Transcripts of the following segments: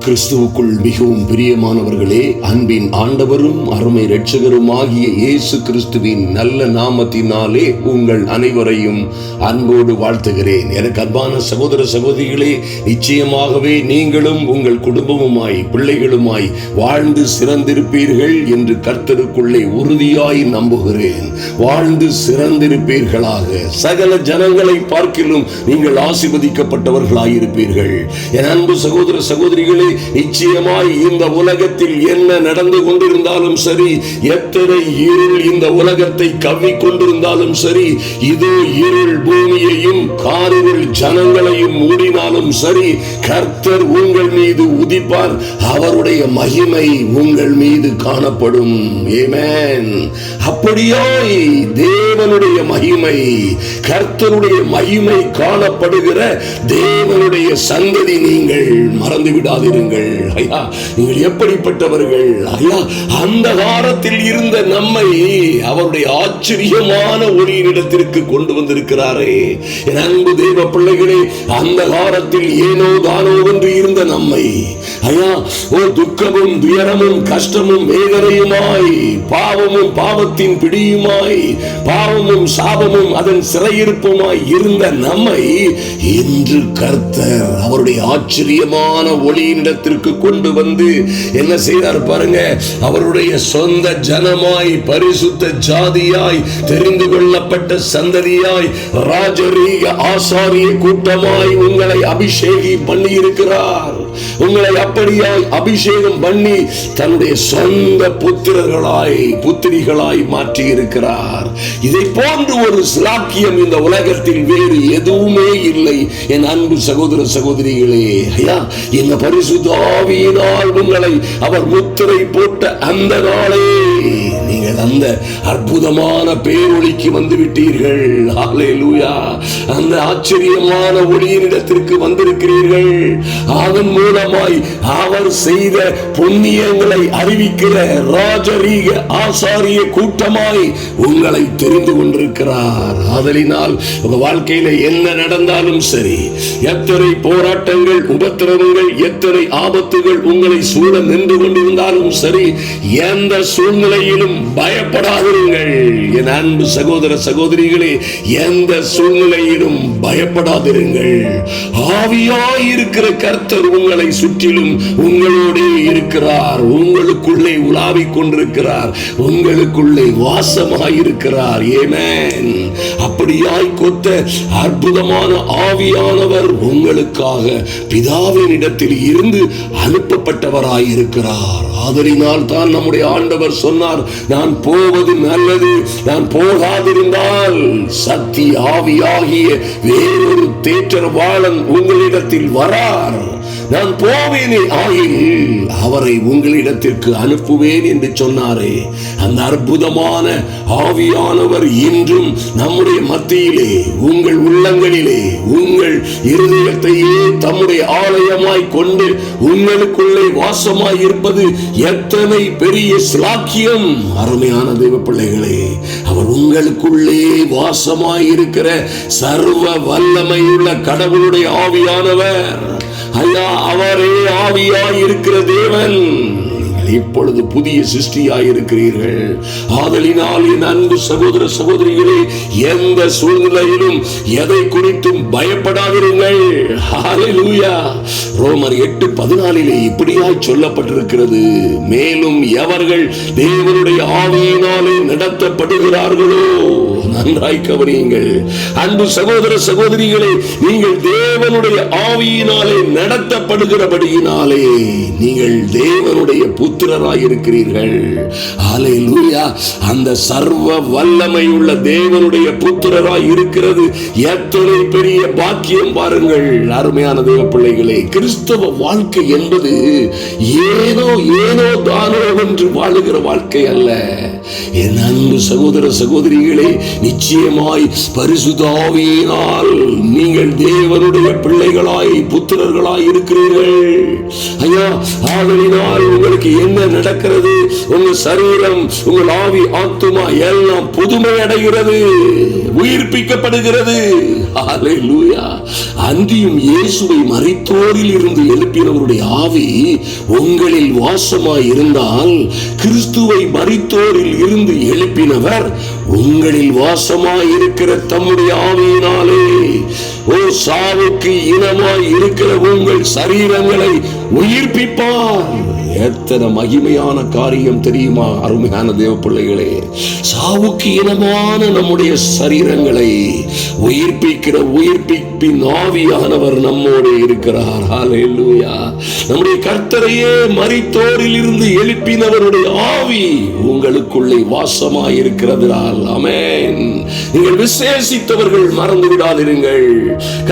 கிறிஸ்துவுக்குள் மிகவும் பிரியமானவர்களே, அன்பின் ஆண்டவரும் அருமை இரட்சகரும் ஆகிய இயேசு கிறிஸ்துவின் நல்ல நாமத்தினாலே உங்கள் அனைவரையும் அன்போடு வாழ்த்துகிறேன். எனக்கு அன்பான சகோதர சகோதரிகளே, நிச்சயமாகவே நீங்களும் உங்கள் குடும்பமுமாய் பிள்ளைகளுமாய் வாழ்ந்து சிறந்திருப்பீர்கள் என்று கர்த்தருக்குள்ளே உறுதியாய் நம்புகிறேன். வாழ்ந்து சிறந்திருப்பீர்களாக. சகல ஜனங்களை பார்க்கிலும் நீங்கள் ஆசீர்வதிக்கப்பட்டவர்களாயிருப்பீர்கள். என் அன்பு சகோதர சகோதரிகளே, நிச்சயமாய் இந்த உலகத்தில் என்ன நடந்து கொண்டிருந்தாலும் சரி, எத்தனை இருள் இந்த உலகத்தை கவ்விக் கொண்டிருந்தாலும் சரி, இதோ இருள் பூமியையும் காரிருள் ஜனங்களையும் மூடினாலும் சரி, கர்த்தர் உங்கள் மீது உதிப்பார். அவருடைய மகிமை உங்கள் மீது காணப்படும். ஆமென். அப்படியாய் தேவனுடைய மகிமை, கர்த்தருடைய மகிமை காணப்படுகிற தேவனுடைய சந்ததி நீங்கள் மறந்து விடாதீர்கள். ஐயா, நீங்கள் எப்படிப்பட்டவர்கள்? ஐயா, அந்த காலத்தில் இருந்த நம்மை அவருடைய ஆச்சரியமான ஒளியினிடத்திற்கு கொண்டு வந்திருக்கிறாரே. என் அன்பு தேவ பிள்ளைகளே, அந்த காலத்தில் ஏனோ தானோ என்று இருந்த நம்மை, ஐயா, துக்கமும் துயரமும் கஷ்டமும் வேதனையுமாய், பாவமும் பாவத்தின் பிடியுமாய், பாவமும் சாபமும் அதன் சிறையிருப்புமாய் இருந்த நம்மை இன்று கர்த்தர் அவருடைய ஆச்சரியமான ஒளியினிடத்திற்கு கொண்டு வந்து என்ன செய்தார் பாருங்க. அவருடைய சொந்த ஜனமாய், பரிசுத்த ஜாதியாய், தெரிந்து கொள்ளப்பட்ட சந்ததியாய், ராஜரீக ஆசாரிய கூட்டமாய் உங்களை அபிஷேகம் பண்ணி இருக்கிறார். உங்களை அப்படியாய் அபிஷேகம் பண்ணி தன்னுடைய சொந்த புத்திரர்களாய் புத்திரிகளாய் மாற்றி இருக்கிறார். இதை போன்று ஒரு சிலாக்கியம் இந்த உலகத்தில் வேறு எதுவுமே இல்லை. என் அன்பு சகோதர சகோதரிகளே, ஐயா, இந்த பரிசுத்த ஆவியினால் உங்களை அவர் முத்திரை போட்ட அந்த நாளே நீங்கள் அந்த அற்புதமான பேரொளிக்கு வந்து விட்டீர்கள். ஹல்லேலூயா. அந்த ஆச்சரியமான ஒளியினிடத்திற்கு வந்திருக்கிறீர்கள். அதன் மூலமாய் அவர் செய்த புண்ணியங்களை அறிவிக்கிற ராஜரீக ஆசாரிய கூட்டமாய் உங்களை தெரிந்து கொண்டிருக்கிறார். ஆதலினால் உங்க வாழ்க்கையில என்ன நடந்தாலும் சரி, எத்தனை போராட்டங்கள், உபத்திரவங்கள், எத்தனை ஆபத்துகள் உங்களை சூழ நின்று கொண்டிருந்தாலும் சரி, எந்த சூழ்நிலையிலும் பயப்படாதிருங்கள். என் அன்பு சகோதர சகோதரிகளே, எந்த சூழ்நிலையிலும் பயப்படாதிருங்கள். ஆவியாய் இருக்கிற கர்த்தர் உங்களை சுற்றிலும் உங்களோடே இருக்கிறார். உங்களுக்குள்ளே உலாவிக் கொண்டிருக்கிறார். உங்களுக்குள்ளே வாசமாயிருக்கிறார். ஆமென். அப்படியாய் கொத்த அற்புதமான ஆவியானவர் உங்களுக்காக பிதாவின் இடத்தில் இருந்து அனுப்பப்பட்டவராயிருக்கிறார். ஆதலினால் தான் நம்முடைய ஆண்டவர் சொன்னார், நான் போவது நல்லது, நான் போகாதிருந்தால் சத்திய ஆவியாகிய வேறொரு தேற்றரவாளன் உங்களிடத்தில் வரார். நான் போவேனே ஆகில் அவரை உங்களிடத்திற்கு அனுப்புவேன் என்று சொன்னாரே. அந்த அற்புதமான ஆவியானவர் இன்றும் நம்முடைய மத்தியிலே, உங்கள் உள்ளங்களிலே, உங்கள் இருதயத்தையே தம்முடைய ஆலயமாய் கொண்டு உங்களுக்குள்ளே வாசமாய் இருப்பது எத்தனை பெரிய சிலாக்கியம். அருமையான தேவ பிள்ளைகளே, அவர் உங்களுக்குள்ளே வாசமாய் இருக்கிற சர்வ வல்லமையுள்ள கடவுளுடைய ஆவியானவர். ஐயா, அவரே ஆவியாய் இருக்கிற தேவன். இப்பொழுது புதிய சிருஷ்டியாய் இருக்கிறீர்கள். ஆதலினால் என் அன்பு சகோதர சகோதரிகளே, எந்த சூழ்நிலையிலும் எதை குறித்தும் பயப்படாதிருங்கள். ஹல்லேலூயா. ரோமர் 8:14 இப்படியாய் சொல்லப்பட்டிருக்கிறது, மேலும் எவர்கள் தேவனுடைய ஆவியினாலே நடத்தப்படுகிறார்களோ, நன்றாய் கவனியுங்கள் அன்பு சகோதர சகோதரிகளே, நீங்கள் தேவனுடைய ஆவியினாலே நடத்தப்படுகிறபடியினாலே நீங்கள் தேவனுடைய புத்திரராயிருக்கிறீர்கள். ஹல்லேலூயா. அந்த சர்வ வல்லமையுள்ள தேவனுடைய புத்திரராய் இருக்கிறது எத்தனை பெரிய பாக்கியம் பாருங்கள். அருமையான தேவ பிள்ளைகளே, கிறிஸ்தவ வாழ்க்கை என்பது ஏதோ தானோ என்று வாழுகிற வாழ்க்கை அல்ல. என் அன்பு சகோதர சகோதரிகளே, நிச்சயமாய் பரிசுத்த ஆவியினால் நீங்கள் தேவனுடைய பிள்ளைகளாய் புத்திரர்களாய் இருக்கிறீர்கள். ஐயா, ஆதலினால் உங்களுக்கு என்ன நடக்கிறது? உங்க சரீரம், உங்கள் ஆவி, ஆத்துமா எல்லாம் புதுமை அடைகிறது, உயிர்ப்பிக்கப்படுகிறது. ஹல்லேலூயா. அன்றியும் இயேசுவை மரித்தோரில் இருந்து எழுப்பினவருடைய ஆவி உங்களில் வாசமாய் இருந்தால், கிறிஸ்துவை மரித்தோரில் இருந்து எழுப்பினவர் உங்களில் வாசமாய் இருக்கிற தம்முடைய ஆவியினாலே சாவுக்கு இனமாய் இருக்கிற உங்கள் சரீரங்களை உயிர்ப்பிப்பார். எத்தனை மகிமையான காரியம் தெரியுமா அருமையான தேவ பிள்ளைகளே! சாவுக்கு இனமான நம்முடைய சரீரங்களை உயிர்ப்பிக்கிற உயிர்ப்பிப்பின் ஆவியானவர் நம்மோடு இருக்கிறார். ஹல்லேலூயா! நம்முடைய கர்த்தரையே மரித்தோரில் இருந்து எழுப்பினவருடைய ஆவி உங்களுக்குள்ளே வாசமாய் இருக்கிறதால், ஆமென். நீங்கள் விசேஷித்தவர்கள், மறந்து விடாதிருங்கள்.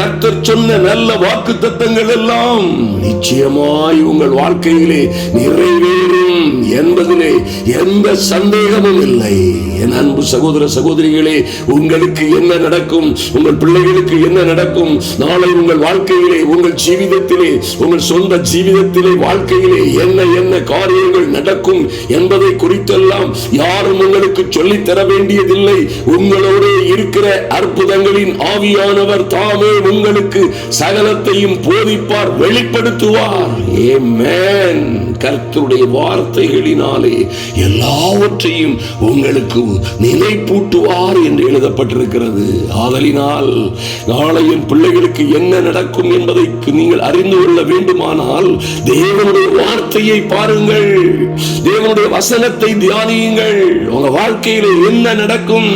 கர்த்தர் சொன்ன நல்ல வாக்குத்தத்தங்கள் எல்லாம் நிச்சயமாய் உங்கள் வாழ்க்கையிலே நிறைவேறும் என்பதிலே எந்த சந்தேகமும் இல்லை. என் அன்பு சகோதர சகோதரிகளே, உங்களுக்கு என்ன நடக்கும், உங்கள் பிள்ளைகளுக்கு என்ன நடக்கும், நாளை உங்கள் வாழ்க்கையிலே, உங்கள் ஜீவிதத்திலே, உங்கள் சொந்த ஜீவிதத்திலே, வாழ்க்கையிலே என்ன என்ன காரியங்கள் நடக்கும் என்பதை குறித்தெல்லாம் யாரும் உங்களுக்கு சொல்லித்தர வேண்டியதில்லை. உங்களோடு இருக்கிற அற்புதங்களின் ஆவியானவர் தாமே உங்களுக்கு சகலத்தையும் போதிப்பார், வெளிப்படுத்துவார். ஆமென். கர்த்தருடைய வார்த்தைகளினாலே எல்லாவற்றையும் உங்களுக்கு நினைப்பூட்டுவார் என்று எழுதப்பட்டிருக்கிறது. ஆதலினால் நாளையின் பிள்ளைகளுக்கு என்ன நடக்கும் என்பதை நீங்கள் அறிந்து கொள்ள வேண்டுமானால் தேவனுடைய வார்த்தையை பாருங்கள், தேவனுடைய வசனத்தை தியானியுங்கள். உங்க வாழ்க்கையில என்ன நடக்கும்,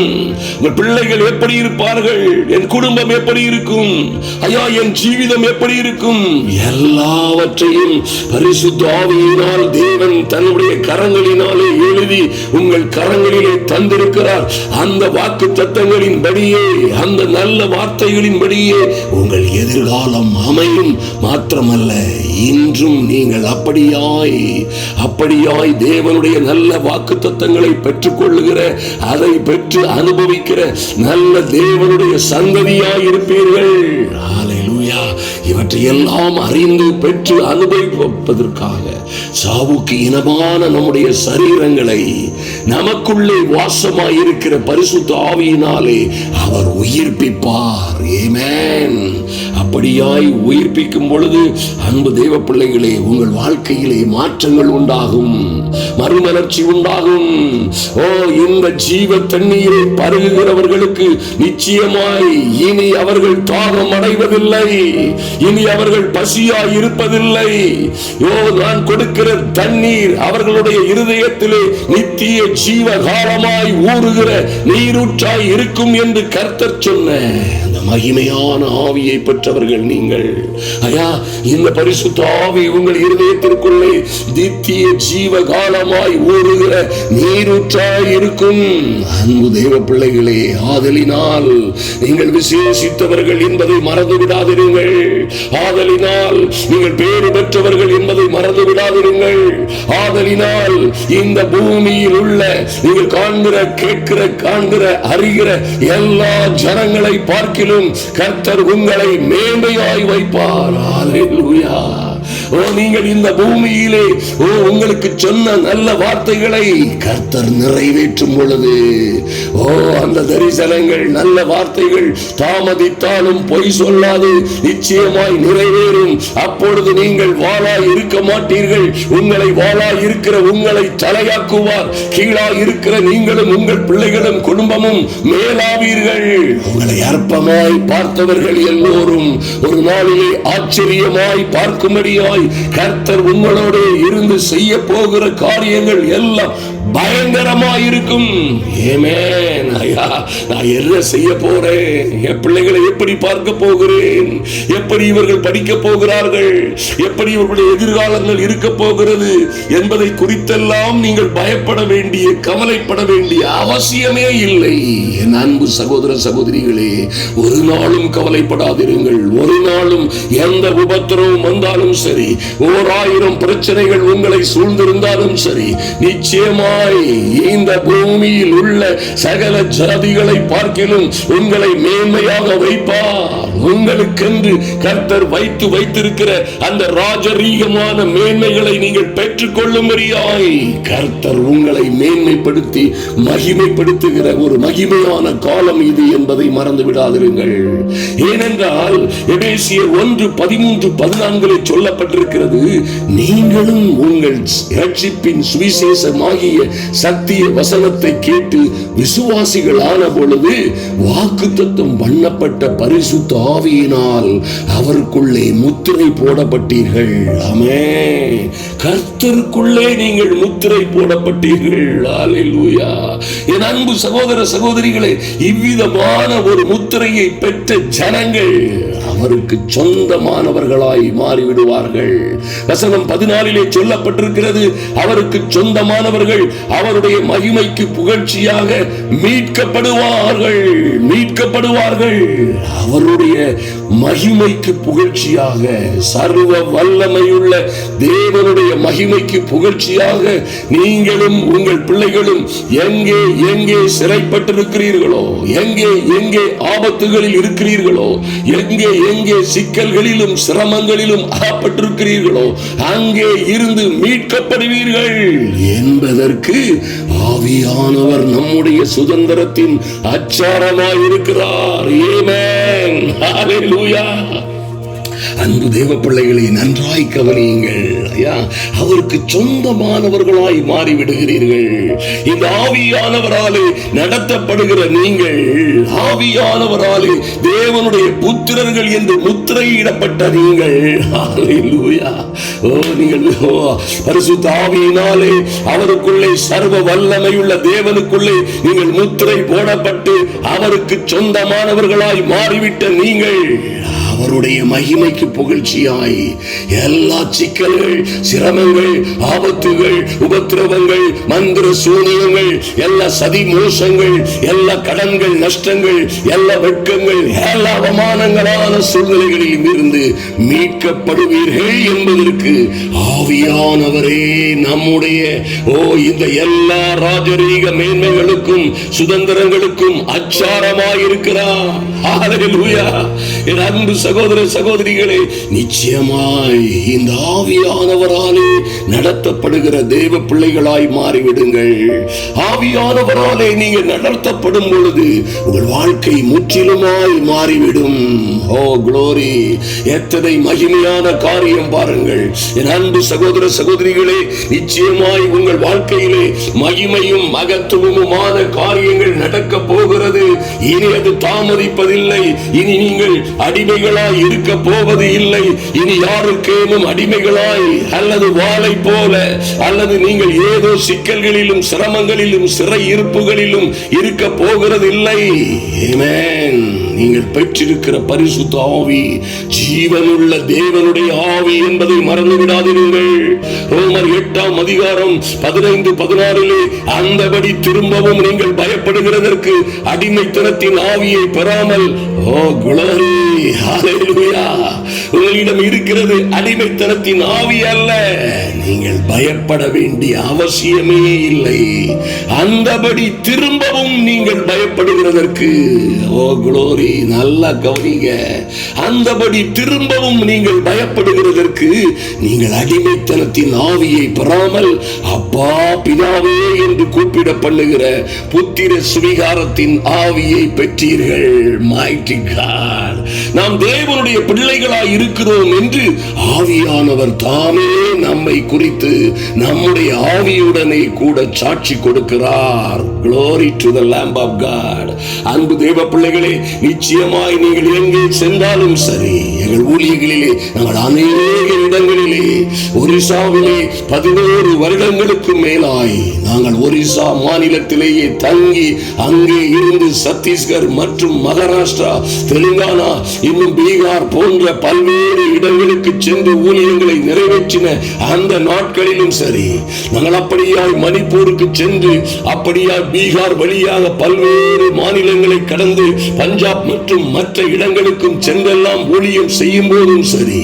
உங்கள் பிள்ளைகள் எப்படி இருப்பார்கள், என் குடும்பம் எப்படி இருக்கும், ஐயா என் ஜீவிதம் எப்படி இருக்கும், எல்லாவற்றையும் பரிசுத்த ஆவியினால் தேவன் தன்னுடைய கரங்களினாலே எழுதி உங்கள் கரங்களிலே தந்திருக்கிறார். அந்த வாக்கு தத்தங்களின் படியே, அந்த நல்ல வார்த்தைகளின் படியே உங்கள் எதிர்காலம் அமையும். மாத்திரமல்ல, இன்றும் நீங்கள் அப்படியாய் தேவனுடைய நல்ல வாக்கு தத்தங்களை பெற்றுக் கொள்ளுகிற, அதை பெற்று அனுபவிக்கிற நல்ல தேவனுடைய சந்ததியாய் இருப்பீர்கள். ஹல்லேலூயா! இவற்றையெல்லாம் அறிந்து பெற்று அனுபவிப்பதற்காக சாவுக்கு இனமான நம்முடைய சரீரங்களை நமக்குள்ளே வாசமாயிருக்கிற பரிசுத்த ஆவியினாலே அவர் உயிர்ப்பிப்பார். ஆமென். அப்படியாய் உயிர்ப்பிக்கும் பொழுது அன்பு தேவ பிள்ளைகளே, உங்கள் வாழ்க்கையிலே மாற்றங்கள் உண்டாகும், மறுமலர்ச்சி உண்டாகும். இந்த ஜீவ தண்ணீரை பருகுகிறவர்களுக்கு நிச்சயமாய் இனி அவர்கள் தாகம் அடைவதில்லை, இனி அவர்கள் பசியாய் இருப்பதில்லை. நான் கொடுக்கிற தண்ணீர் அவர்களுடைய இருதயத்திலே நித்திய ஜீவ காலமாய் ஊறுகிற நீரூற்றாய் இருக்கும் என்று கர்த்தர் சொன்ன மகிமையான ஆவியை பெற்றவர்கள் நீங்கள். ஐயா, இந்த பரிசுத்த ஆவி உங்கள் இருதயத்திற்குள்ளே நித்திய ஜீவ காலமாய் ஊறுகிற நீரூற்றாய் இருக்கும். அன்பு தேவ பிள்ளைகளே, ஆதலினால் நீங்கள் விசேஷித்தவர்கள் என்பதை மறந்து விடாதிருங்கள். ஆதலினால் நீங்கள் பேறு பெற்றவர்கள் என்பதை மறந்து விடாதிருங்கள். ஆதலினால் இந்த பூமியில் உள்ள நீங்கள் காண்கிற, கேட்கிற, காண்கிற, அறிகிற எல்லா ஜனங்களை பார்க்கிலும் கர்த்தர் உங்களை மேன்மையாய் வைப்பார். ஹல்லேலூயா! நீங்கள் இந்த பூமியிலே உங்களுக்கு சொன்ன நல்ல வார்த்தைகளை கர்த்தர் நிறைவேற்றும் பொழுது, அந்த தரிசனங்கள், நல்ல வார்த்தைகள் தாமதித்தாலும் பொய் சொல்லாது நிச்சயமாய் நிறைவேறும். அப்பொழுது நீங்கள் வாளாய் இருக்க மாட்டீர்கள். உங்களை வாளாய் இருக்கிற உங்களை தலையாக்குவார். கீழாய் இருக்கிற நீங்களும் உங்கள் பிள்ளைகளும் குடும்பமும் மேலாவீர்கள். உங்களை அற்பமாய் பார்த்தவர்கள் எல்லோரும் ஒரு நாளிலே ஆச்சரியமாய் பார்க்கும்படியாய் கர்த்தர் உங்களோடு இருந்து செய்ய போகிற காரியங்கள் எல்லாம் பயங்கரமாயிருக்கும். ஆமென். ஐயா, நான் என்ன செய்ய போறேன், என் பிள்ளைகளை எப்படி பார்க்க போகிறேன், எப்படி இவர்கள் படிக்க போகிறார்கள், எப்படி இவர்களுடைய எதிர்காலங்கள் இருக்க போகிறது என்பதை குறித்தெல்லாம் நீங்கள் பயப்பட வேண்டிய, கவலைப்பட வேண்டிய அவசியமே இல்லை. என் அன்பு சகோதர சகோதரிகளே, ஒரு நாளும் கவலைப்படாதிருங்கள். ஒரு நாளும் எந்த உபத்திரவம் வந்தாலும் சரி, 1000 பிரச்சனைகள் உங்களை சூழ்ந்திருந்தாலும் சரி, நிச்சயமாக வரும்படியாய் இந்த பூமியில் உள்ள சகல ஜாதிகளை பார்க்கிலும் உங்களை மேன்மையாக வைப்பார். உங்களுக்கென்று கர்த்தர் வைத்திருக்கிற அந்த ராஜரீகமான மேன்மைகளை நீங்கள் பெற்றுக் கொள்ளும்படியாய் கர்த்தர் உங்களை மேன்மைப்படுத்தி மகிமைப்படுத்துகிற ஒரு மகிமையான காலம் இது என்பதை மறந்து விடாதிருங்கள். ஏனென்றால் எபேசியர் 1:13-14 சொல்லப்பட்டிருக்கிறது, நீங்களும் உங்கள் இரட்சிப்பின் சுவிசேஷமாகிய சத்திய வசனத்தை கேட்டு விசுவாசிகள் ஆன பொழுது வாக்குத்தத்தம் பண்ணப்பட்ட பரிசுத்த ஆவியினால் அவருக்குள்ளே முத்திரை போடப்பட்டீர்கள். ஆமென். கர்த்தருக்குள்ளே நீங்கள் முத்திரை போடப்பட்டீர்கள். அல்லேலூயா. என் அன்பு சகோதர சகோதரிகளே, இவ்விதமான ஒரு முத்திரையை பெற்ற ஜனங்கள் அவருக்கு சொந்தமானவர்களாய் மாறிவிடுவார்கள். வசனம் 14 சொல்லப்பட்டிருக்கிறது, அவருக்கு சொந்தமானவர்கள் அவருடைய மகிமைக்கு புகழ்ச்சியாக மீட்கப்படுவார்கள். அவருடைய மகிமைக்கு புகழ்ச்சியாக, சர்வ வல்லமையுள்ள தேவனுடைய மகிமைக்கு புகழ்ச்சியாக நீங்களும் உங்கள் பிள்ளைகளும் எங்கே எங்கே சிறைப்பட்டிருக்கிறீர்களோ, எங்கே ஆபத்துகளில் இருக்கிறீர்களோ, எங்கே சிக்கல்களிலும் சிரமங்களிலும் அகப்பட்டிருக்கிறீர்களோ அங்கே இருந்து மீட்கப்படுவீர்கள் என்பதற்கு ஆவியானவர் நம்முடைய சுதந்திரத்தின் அச்சாரமாய் இருக்கிறார். ஆமென். ஹல்லேலூயா. அன்பு தேவ பிள்ளைகளை நன்றாய் கவனியுங்கள். அவருக்கு சொந்தமானவர்களாய் மாறிவிடுகிறீர்கள். இந்த ஆவியானவராலே நடத்தப்படுகிற நீங்கள் ஆவியானவராலே தேவனுடைய புத்திரர்கள் என்று முத்திரையிடப்பட்ட நீங்கள் நீங்கள் பரிசுத்த ஆவியினாலே அவருக்குள்ளே சர்வ வல்லமையுள்ள தேவனுக்குள்ளே நீங்கள் முத்திரை போடப்பட்டு அவருக்கு சொந்தமானவர்களாய் மாறிவிட்ட நீங்கள் அவருடைய மகிமைக்கு புகழ்ச்சியாய் எல்லா சிக்கல்கள், சிரமங்கள், ஆபத்துகள், உபத்திரவங்கள், மந்திர சூனியங்கள், எல்லா சதி மோசங்கள், எல்லா கடன்கள், நஷ்டங்கள், எல்லா வெட்கங்கள், எல்லா அவமானங்களான சூழ்நிலைகளில் இருந்து மீட்கப்படுவீர்கள் என்பதற்கு ஆவியானவரே நம்முடைய இந்த எல்லா ராஜரீக மேன்மைகளுக்கும் சுதந்திரங்களுக்கும் அச்சாரமாயிருக்கிறார். ஹல்லேலூயா. என் அன்பு சகோதர சகோதரிகளே, நிச்சயமாய் இந்த ஆவியானவராலே நடத்தப்படுகிற தேவ பிள்ளைகளாய் மாறிவிடுங்கள். ஆவியானவராலே நீங்கள் நடத்தப்படும் பொழுது உங்கள் வாழ்க்கை முற்றிலுமாய் மாறிவிடும். ஓ க்ளோரி! எத்தனை மகிமையான காரியம் பாருங்கள். என் அன்பு சகோதர சகோதரிகளே, நிச்சயமாய் உங்கள் வாழ்க்கையிலே மகிமையும் மகத்துவமுமான காரியங்கள் நடக்க போகிறது. இனி அது தாமதிப்பதில்லை. இனி நீங்கள் அடிமைகளாய் இருக்க போவது இல்லை. இனி யாருக்கேனும் அடிமைகளாய் அல்லது வாளை போல அல்லது நீங்கள் ஏதோ சிக்கல்களிலும் சிரமங்களிலும் சிறை இருப்புகளிலும் இருக்க போகிறது இல்லை. ஆமென். நீங்கள் பெற்றிருக்கிற பரிசுத்த ஆவி ஜீவனுள்ள தேவனுடைய ஆவி என்பதை மறந்து விடாதீர்கள். ரோமர் 8:15-16 அந்தபடி திரும்பவும் நீங்கள் பயப்படுகிறதற்கு அடிமைத்தனத்தின் ஆவியை பெறாமல், ஓ க்ளோரி, ஹல்லேலூயா, உங்களிடம் இருக்கிறது அடிமைத்தனத்தின் ஆவி அல்ல. நீங்கள் பயப்பட வேண்டிய அவசியமே இல்லை. அந்தபடி திரும்பவும் நீங்கள் பயப்படுகிறதற்கு, ஓ க்ளோரி, நல்லா கவனிங்க, அந்தபடி திரும்பவும் நீங்கள் பயப்படுகிறதற்கு நீங்கள் அடிமைத்தனத்தின் ஆவியை பெறாமல் அப்பா பிதாவே என்று கூப்பிட பண்ணுகிற புத்திர சுவிகாரத்தின் ஆவியை பெற்றீர்கள். மைட்டி காட், நாம் தேவனுடைய பிள்ளைகளாய் இருக்கிறோம் என்று ஆவியானவர் தாமே நம்மை குறித்து நம்முடைய ஆவியுடனே கூட சாட்சி கொடுக்கிறார். Glory to the Lamb of God. அன்பு தேவ பிள்ளைகளே, நிச்சயமாய் நீங்கள் எங்கே சென்றாலும் சரி, எங்கள் ஊழியர்களிலே நாங்கள் அநேக இடங்களிலே ஒரிசாவிலே 11 வருடங்களுக்கு மேலாய் நாங்கள் ஒரிசா மாநிலத்திலேயே தங்கி அங்கே இருந்து சத்தீஸ்கர் மற்றும் மகாராஷ்டிரா, தெலுங்கானா, இன்னும் பீகார் போன்ற பல்வேறு இடங்களுக்கு சென்று ஊழியங்களை நிறைவேற்றின அந்த நாட்களிலும் சரி, நாங்கள் அப்படியாய் மணிப்பூருக்கு சென்று அப்படியாய் பீகார் வழியாக பல்வேறு மாநிலங்களை கடந்து பஞ்சாப் மற்றும் மற்ற இடங்களுக்கும் சென்றெல்லாம் ஊழியம் செய்யும் போதும் சரி,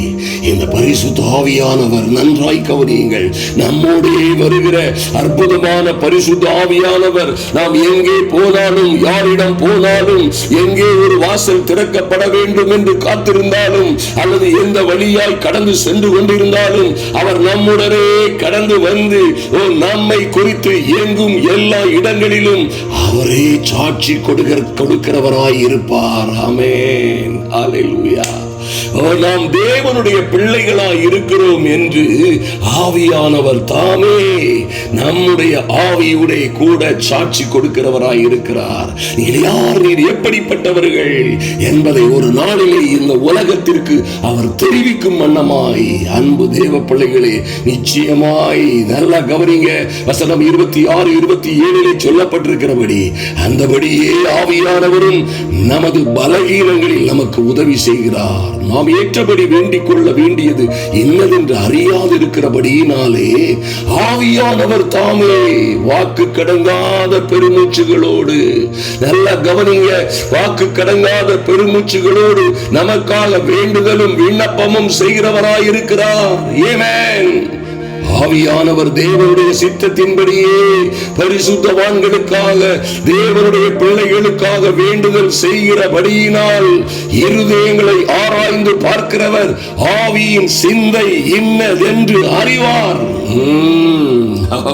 இந்த பரிசுத்த ஆவியானவர், நன்றாய் கவனியுங்கள், நம்மோடே வருகிற அற்புதமான பரிசுத்த ஆவியானவர் நாம் எங்கே போனாலும், யாரிடம் போனாலும், எங்கே ஒரு வாசல் திறக்கப்பட வேண்டும் என்று காத்திருந்தாலும் அல்லது எந்த வழியாய் கடந்து சென்று கொண்டிருந்தாலும் அவர் நம்முடனே கடந்து வந்து நம்மை குறித்து இயங்கும் எல்லா இடங்களிலும் அவரே சாட்சி கொடுக்கிறவராய் இருப்பார். ஆமென், அல்லேலூயா. நாம் தேவனுடைய பிள்ளைகளாய் இருக்கிறோம் என்று ஆவியானவர் தாமே நம்முடைய ஆவியுடைய கூட சாட்சி கொடுக்கிறவராய் இருக்கிறார். நீர் எப்படிப்பட்டவர்கள் என்பதை ஒரு நாளிலே இந்த உலகத்திற்கு அவர் தெரிவிக்கும் வண்ணமாய், அன்பு தேவ பிள்ளைகளே, நிச்சயமாய் நல்லா கவனிங்க, வசனம் 26, 27 சொல்லப்பட்டிருக்கிறபடி அந்தபடியே ஆவியானவரும் நமது பலகீனங்களில் நமக்கு உதவி செய்கிறார். நாம் ஏற்றபடி வேண்டிக் கொள்ள வேண்டியது இன்னதென்று அறியாதிருக்கிறபடியினாலே ஆவியானவர் தாமே வாக்கு கடங்காத பெருமூச்சுகளோடு, நல்லா கவனிங்க, வாக்கு கடங்காத பெருமூச்சுகளோடு நமக்காக வேண்டுதலும் விண்ணப்பமும் செய்கிறவராயிருக்கிறார். ஆமென். ஆவியானவர் தேவனுடைய சித்தத்தின்படியே பரிசுத்தவான்களுக்காக, தேவனுடைய பிள்ளைகளுக்காக வேண்டுதல் செய்கிறபடியினால் இருதயங்களை ஆராய்ந்து பார்க்கிறவர் ஆவியின் சிந்தை இன்னதென்று அறிவார்.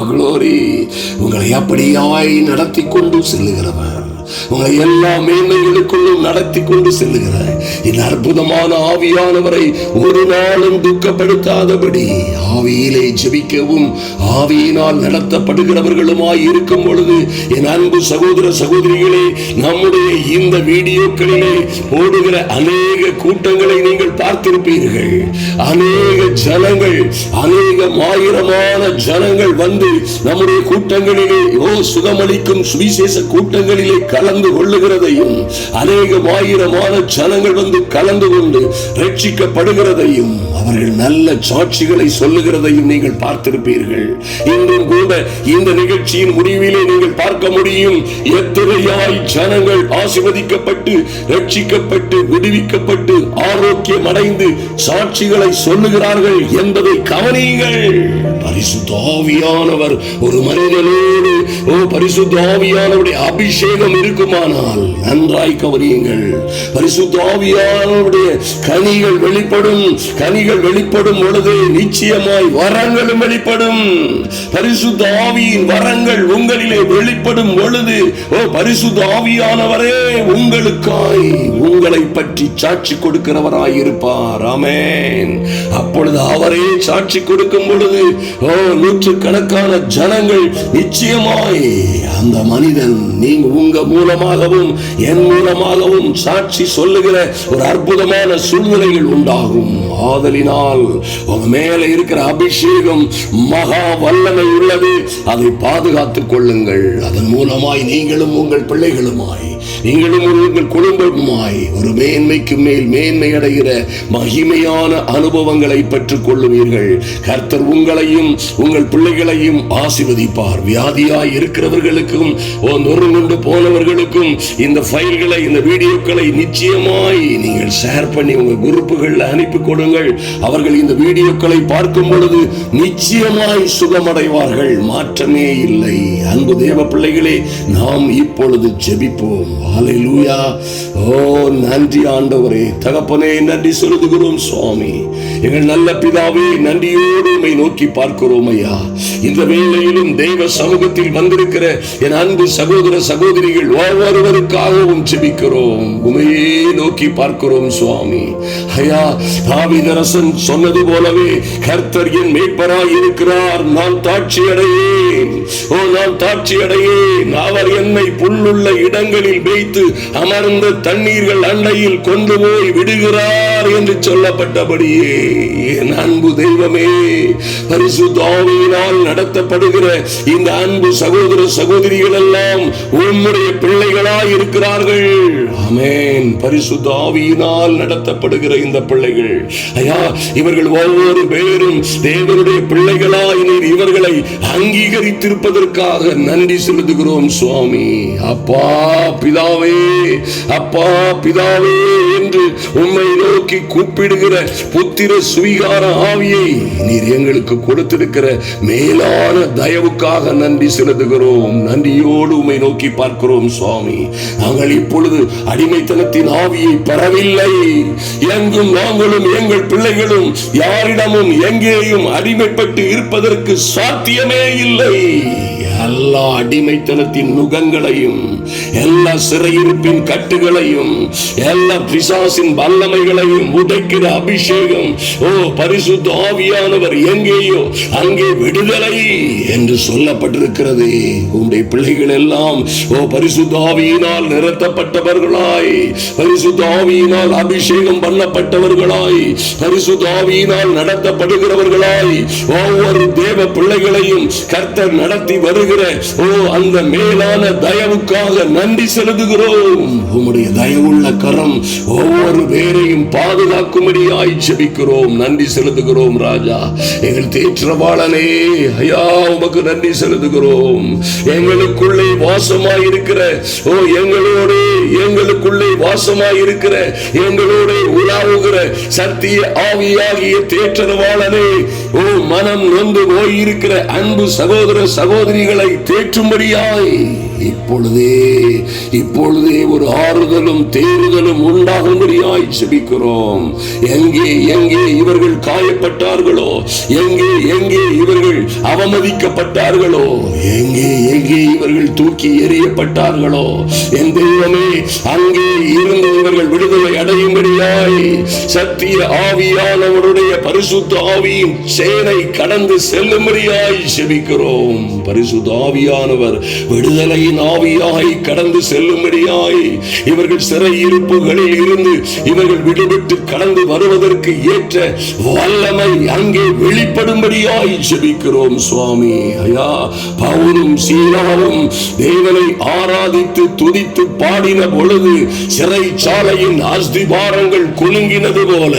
க்ளோரி. உங்களை அப்படியாய் நடத்தி கொண்டு செல்லுகிறவர், உங்களை எல்லா மேன்மைகளுக்குள்ளும் நடத்தி கொண்டு செல்லுகிற இந்த அற்புதமான ஆவியானவரை ஒரு நாளும் துக்கப்படுத்தாதபடி ஆவியிலே ஜெபிக்கவும் ஆவியினால் நடத்தப்படுகிறவர்களுமாய் இருக்கும் பொழுது, என் அன்பு சகோதர சகோதரிகளே, நம்முடைய இந்த வீடியோக்களிலே போடுகிற அநேக கூட்டங்களை நீங்கள் பார்த்திருப்பீர்கள். அநேக ஜனங்கள், அநேகம் ஆயிரமான ஜனங்கள் வந்து நம்முடைய கூட்டங்களிலே சுகமளிக்கும் சுவிசேஷ கூட்டங்களிலே கலந்து கொள்ளுகிறதையும், அநேகம் ஆயிரமான ஜனங்கள் வந்து கலந்து கொண்டு ரட்சிக்கப்படுகிறதையும், அவர்கள் நல்ல சாட்சிகளை சொல்லுகிறதையும் நீங்கள் பார்த்திருப்பீர்கள். இன்றும் கூட இந்த நிகழ்ச்சியின் முடிவிலே நீங்கள் பார்க்க முடியும், எத்தனையாய் ஜனங்கள் ஆசீர்வதிக்கப்பட்டு ரட்சிக்கப்பட்டு விடுவிக்கப்பட்டு ஆரோக்கியம் அடைந்து சாட்சிகளை சொல்லுகிறார்கள் என்பதை கவனியுங்கள். பரிசுத்த ஆவியானவர் ஒரு மனிதனோடு, பரிசுத்த ஆவியானவருடைய அபிஷேகம் இருக்குமானால் நன்றாய் கவனியுங்கள். பரிசுத்த ஆவியானவருடைய கனிகள் வெளிப்படும். கனிகள் வெளிப்படும் பொழுது நிச்சயமாய் வரங்களும் வெளிப்படும். பரிசுத்த ஆவியின் வரங்கள் உங்களிலே வெளிப்படும் பொழுது பரிசுத்த ஆவியானவரே உங்களுக்காய், உங்களை பற்றி சாட்சி கொடுக்கிறவராய் இருப்பார். ஆமென். அப்பொழுது அவரே சாட்சி கொடுக்கும் பொழுது நூற்றுக்கணக்கான ஜனங்கள் நிச்சயமாய் அந்த மனிதன், நீங்க உங்க மூலமாகவும் என் மூலமாகவும் சாட்சி சொல்லுகிற ஒரு அற்புதமான சூழ்நிலைகள் உண்டாகும். ஆதலினால் உங்க மேல இருக்கிற அபிஷேகம் மகா வல்லமை உள்ளது. அதை பாதுகாத்துக் கொள்ளுங்கள். அதன் மூலமாய் நீங்களும் உங்கள் பிள்ளைகளுமாய், நீங்களும் உங்கள் குடும்பமாய் ஒரு மேன்மைக்கு மேல் மேன்மை அடைகிற மகிமையான அனுபவங்களை பெற்றுக் கொள்ளுவீர்கள். கர்த்தர் உங்களையும் உங்கள் பிள்ளைகளையும் ஆசீர்வதிப்பார். வியாதியாய் இருக்கிறவர்களுக்கும் நொறுங்குண்டு போனவர்களுக்கும் இந்த ஃபைல்களை, இந்த வீடியோக்களை நிச்சயமாய் நீங்கள் ஷேர் பண்ணி உங்க குரூப்புகளில் அனுப்பி கொடுங்கள். அவர்கள் இந்த வீடியோக்களை பார்க்கும் பொழுது நிச்சயமாய் சுகமடைவார்கள். மாற்றமே இல்லை. அன்பு தேவ பிள்ளைகளே, நாம் இப்பொழுது ஜெபிப்போம். ஹல்லேலூயா. நன்றி ஆண்டவரே, தகப்பனே, நன்றி செலுத்துகிறோம் சுவாமி. எங்கள் நல்ல பிதாவே, நன்றியோடு உம்மை நோக்கி பார்க்கிறோம் ஐயா. இந்த வேளையிலும் தெய்வ சமூகத்தில் வந்திருக்கிற என் அன்பு சகோதர சகோதரிகள் ஒவ்வொருவருக்காகவும் ஜெபிக்கிறோம். உம்மையே நோக்கி பார்க்கிறோம் சுவாமி. ஐயா, தாவீதரசன் சொன்னது போலவே கர்த்தர் என் மேய்ப்பராய் இருக்கிறார், நான் தாட்சி அடையேன். நான் தாட்சி அடையேன். அவர் என்னை புல்லுள்ள இடங்களில் வைத்து அமர்ந்த தண்ணீர்கள் அண்டையில் கொண்டு போய் விடுகிறார் என்று சொல்லப்பட்டபடியே என் அன்பு தெய்வமே, பரிசுத்த ஆவியினால் நடத்தப்படுகிற இந்த அன்பு சகோதர சகோதரிகள் எல்லாம் உம்முடைய பிள்ளைகளாய் இருக்கிறார்கள். ஆமென். பரிசுத்த ஆவியினால் நடத்தப்படுகிற இந்த பிள்ளைகள் ஐயா, இவர்கள் ஒவ்வொரு பேரும் தேவனுடைய பிள்ளைகளாய் நீர் இவர்களை அங்கீகரித்திருப்பதற்காக நன்றி செலுத்துகிறோம் சுவாமி. அப்பா பிதாவே, அப்பா பிதாவே என்று உம்மை நோக்கி கூப்பிடுகிற புத்திர சுவீகார ஆவியை நீர் எங்களுக்கு கொடுத்திருக்கிற மேலான தயவுக்காக நன்றி செலுத்துகிறோம். நன்றியோடு உம்மை நோக்கி பார்க்கிறோம் சுவாமி. நாங்கள் இப்பொழுது அடிமைத்தனத்தின் ஆவியை பெறவில்லை. எங்கும் நாங்களும் எங்கள் பிள்ளைகளும் யாரிடமும் எங்கேயும் அடிமைப்பட்டு இருப்பதற்கு சாத்தியமே இல்லை. எல்லா அடிமைத்தனத்தின் நுகங்களையும், எல்லா சிறையிருப்பின் கட்டுகளையும், எல்லா பிசாசின் வல்லமைகளையும் உடைக்கிற அபிஷேகம், ஓ பரிசுத்த ஆவியானவர் எங்கேயோ அங்கே விடுதலை என்று சொல்லப்பட்டிருக்கிறது. உம்முடைய பிள்ளைகள் எல்லாம் ஓ பரிசுத்த ஆவியினால் நிரப்பப்பட்டவர்களாய், பரிசுத்த ஆவியினால் அபிஷேகம் பண்ணப்பட்டவர்களாய், பரிசுத்த ஆவியினால் நடத்தப்படுகிறவர்களாய் ஒவ்வொரு தேவ பிள்ளைகளையும் கர்த்தர் நடத்தி வருகிற ஓ அந்த மேலான தயவுக்காக நன்றி செலுத்துகிறோம். உம்முடைய தயவுள்ள கரம் ஒவ்வொரு பேரையும் பாதுகாக்கும்படியாய் ஜெபிக்கிறோம். நன்றி செலுத்துகிறோம் ராஜா. எங்கள் தேற்றவாளனே ஐயா, உமக்கு நன்றி செலுத்துகிறோம். எங்களுக்குள்ளே வாசமாய் இருக்கிற ஓ எங்களுக்குள்ளே வாசமாய் இருக்கிற எங்களோட உலாவுகிற சத்திய ஆவியாகிய தேற்றவாளனே, ஓ மனம் நொந்து போயிருக்கிற அன்பு சகோதர சகோதரிகளை தேற்றும்படியாய் இப்பொழுதே ஒரு ஆறுதலும் தேறுதலும் உண்டாகும்படியாய் ஜெபிக்கிறோம். எங்கே இவர்கள் காயப்பட்டார்களோ, எங்கே இவர்கள் அவமதிக்கப்பட்டார்களோ, எங்கே இவர்கள் தூக்கி எறியப்பட்டார்களோ, என் தெய்வமே அங்கே இருந்து இவர்கள் விடுதலை அடையும்படியாய் சத்திய ஆவியானவருடைய பரிசுத்த ஆவியின் சேனை கடந்து செல்லும்படியாய் ஜெபிக்கிறோம். பரிசுத்த ஆவியானவர் விடுதலையின் ஆவியாய் கடந்து செல்லும்படியாய் இவர்கள் சிறையிருப்புகளில் இருந்து இவர்கள் விடுபட்டு கடந்து வருவதற்கு ஏற்ற வல்லமை அங்கே வெளிப்படும்படியாய் ஜெபிக்கிறோம் சுவாமி. ஐயா, பவுலும் சீலாவும் தேவனை ஆராதித்து துதித்து பாடின பொழுது சிறைச்சாலையின் அஸ்திபாரங்கள் குலுங்கினது போல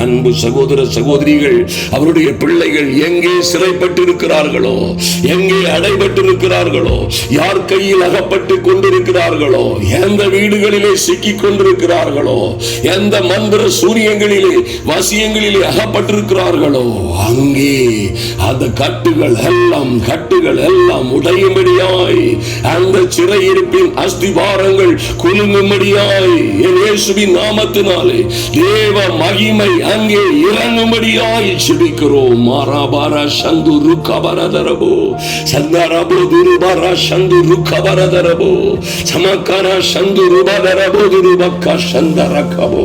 அன்பு சகோதர சகோதரிகள், அவருடைய பிள்ளைகள் எங்கே சிறைப்பட்டிருக்கிறார்களோ, எங்கே அடைபட்டிருக்கிறார்களோ, யார் கையில் அகப்பட்டு கொண்டிருக்கிறார்களோ, எந்த வீடுகளிலே சிக்கிக் கொண்டிருக்கிறார்களோ, எந்த மந்திர சூரியங்களிலே வசியங்களிலே அகப்பட்டிருக்கிறார்களோ, அங்கே அந்த கட்டுகள் எல்லாம் உடையும்படியாய், அந்த சிறையிருப்பின் அஸ்திவாரங்கள் குலுங்கும்படியாய் என் இயேசுவின் நாமத்தினாலே தேவ மகிமை அங்கே இறங்கும்படியாய் ஜெபிக்கிறோம். மாராபாரா சந்து ருக்கபரதரபோ சந்தரபோ துருபாரா சந்து ருக்கபரதரபோ சமக்காரா சந்து ருபதரபோ துருபக்கா சந்தரகபோ.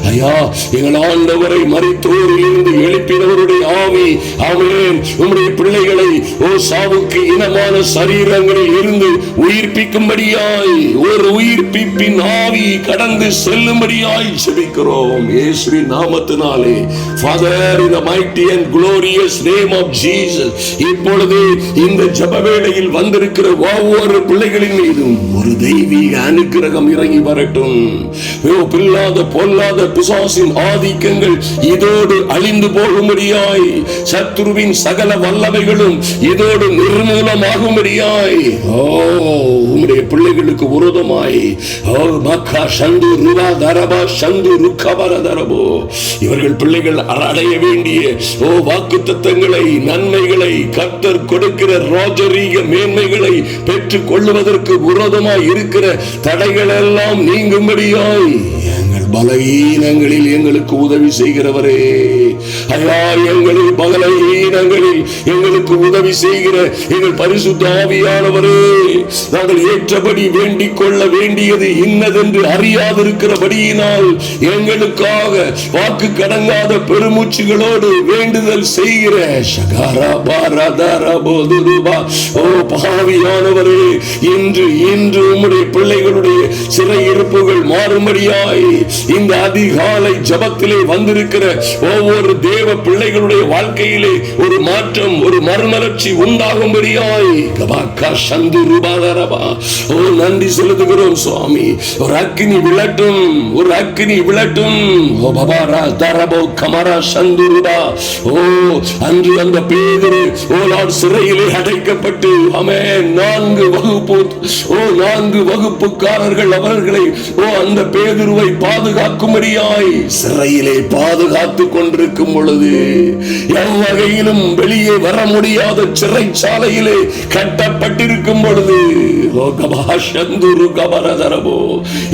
ஐயா, எங்கள் ஆண்டவரை மரித்தோரில் இருந்து எழுப்பினவருடைய ஆவி, ஆமென், உம்முடைய பிள்ளைகளை ஓ சாவுக்கு இனமான சரீரங்களில் இருந்து உயிர்ப்பிக்கும்படியாய் ஒரு உயிர்ப்பிப்பின் ஆவி கடந்து செல்லும்படியாய் ஜெபிக்கிறோம் இயேசுவின் நாமத்தில். Father, in the mighty and glorious name of Jesus, இப்பொழுது இந்த ஜெப வேளையில் வந்திருக்கிற ஒவ்வொரு பிள்ளைகளின் மீதும் ஒரு தெய்வீக அனுக்கிரகம் இறங்கி வரட்டும். பொல்லாத பிசாசின் ஆதிக்கங்கள் இதோடு அழிந்து போகும்படியாய், சத்துருவின் சகல வல்லமைகளும் இதோடு நிர்மூலமாகும்படியாய், உம்முடைய பிள்ளைகளுக்கு விரோதமாய் இவர்கள் பிள்ளைகள் அடைய வேண்டிய வாக்குத்தத்தங்களை, நன்மைகளை, கர்த்தர் கொடுக்கிற ராஜரீக மேன்மைகளை பெற்றுக் கொள்வதற்கு விரோதமாய் இருக்கிற தடைகள் எல்லாம் நீங்கும்படியாய் எங்கள் பலவீனங்களில் எங்களுக்கு உதவி செய்கிறவரே, ஐயா எங்களில் பலவீனங்களில் எங்களுக்கு உதவி செய்கிற எங்கள் பரிசுத்த ஆவியானவரே, நாங்கள் ஏற்றபடி வேண்டிக் கொள்ள வேண்டியது இன்னதென்று அறியாதிருக்கிறபடியினால் எங்களுக்காக வாக்கு கடங்காத பெருமூச்சுகளோடு வேண்டுதல் செய்கிற பாவியானவரே, இன்று உம்முடைய பிள்ளைகளுடைய சிறையிருப்புகள் மாறும்படியாய் இந்த அதிகாலை ஜபத்திலே வந்திருக்கிற ஒவ்வொரு தேவ பிள்ளைகளுடைய வாழ்க்கையிலே ஒரு மாற்றம், ஒரு மறுமலர்ச்சி உண்டாகும்படியாய் நன்றி செலுத்துகிறோம் சுவாமி. ஒரு அக்கினி விழட்டும், ஒரு அக்கினி விழட்டும். அன்று அந்த பேதுரு சிறையிலே அடைக்கப்பட்டு 4 வகுப்புக்காரர்கள் அவர்களை அந்த பேதுருவை பாதுகாக்கும்படியாய் சிறையிலே பாதுகாத்துக் கொண்டிருக்கும் பொழுது, எவ்வகையிலும் வெளியே வர முடியாத சிறைச்சாலையிலே கட்டப்பட்டிருக்கும் பொழுது,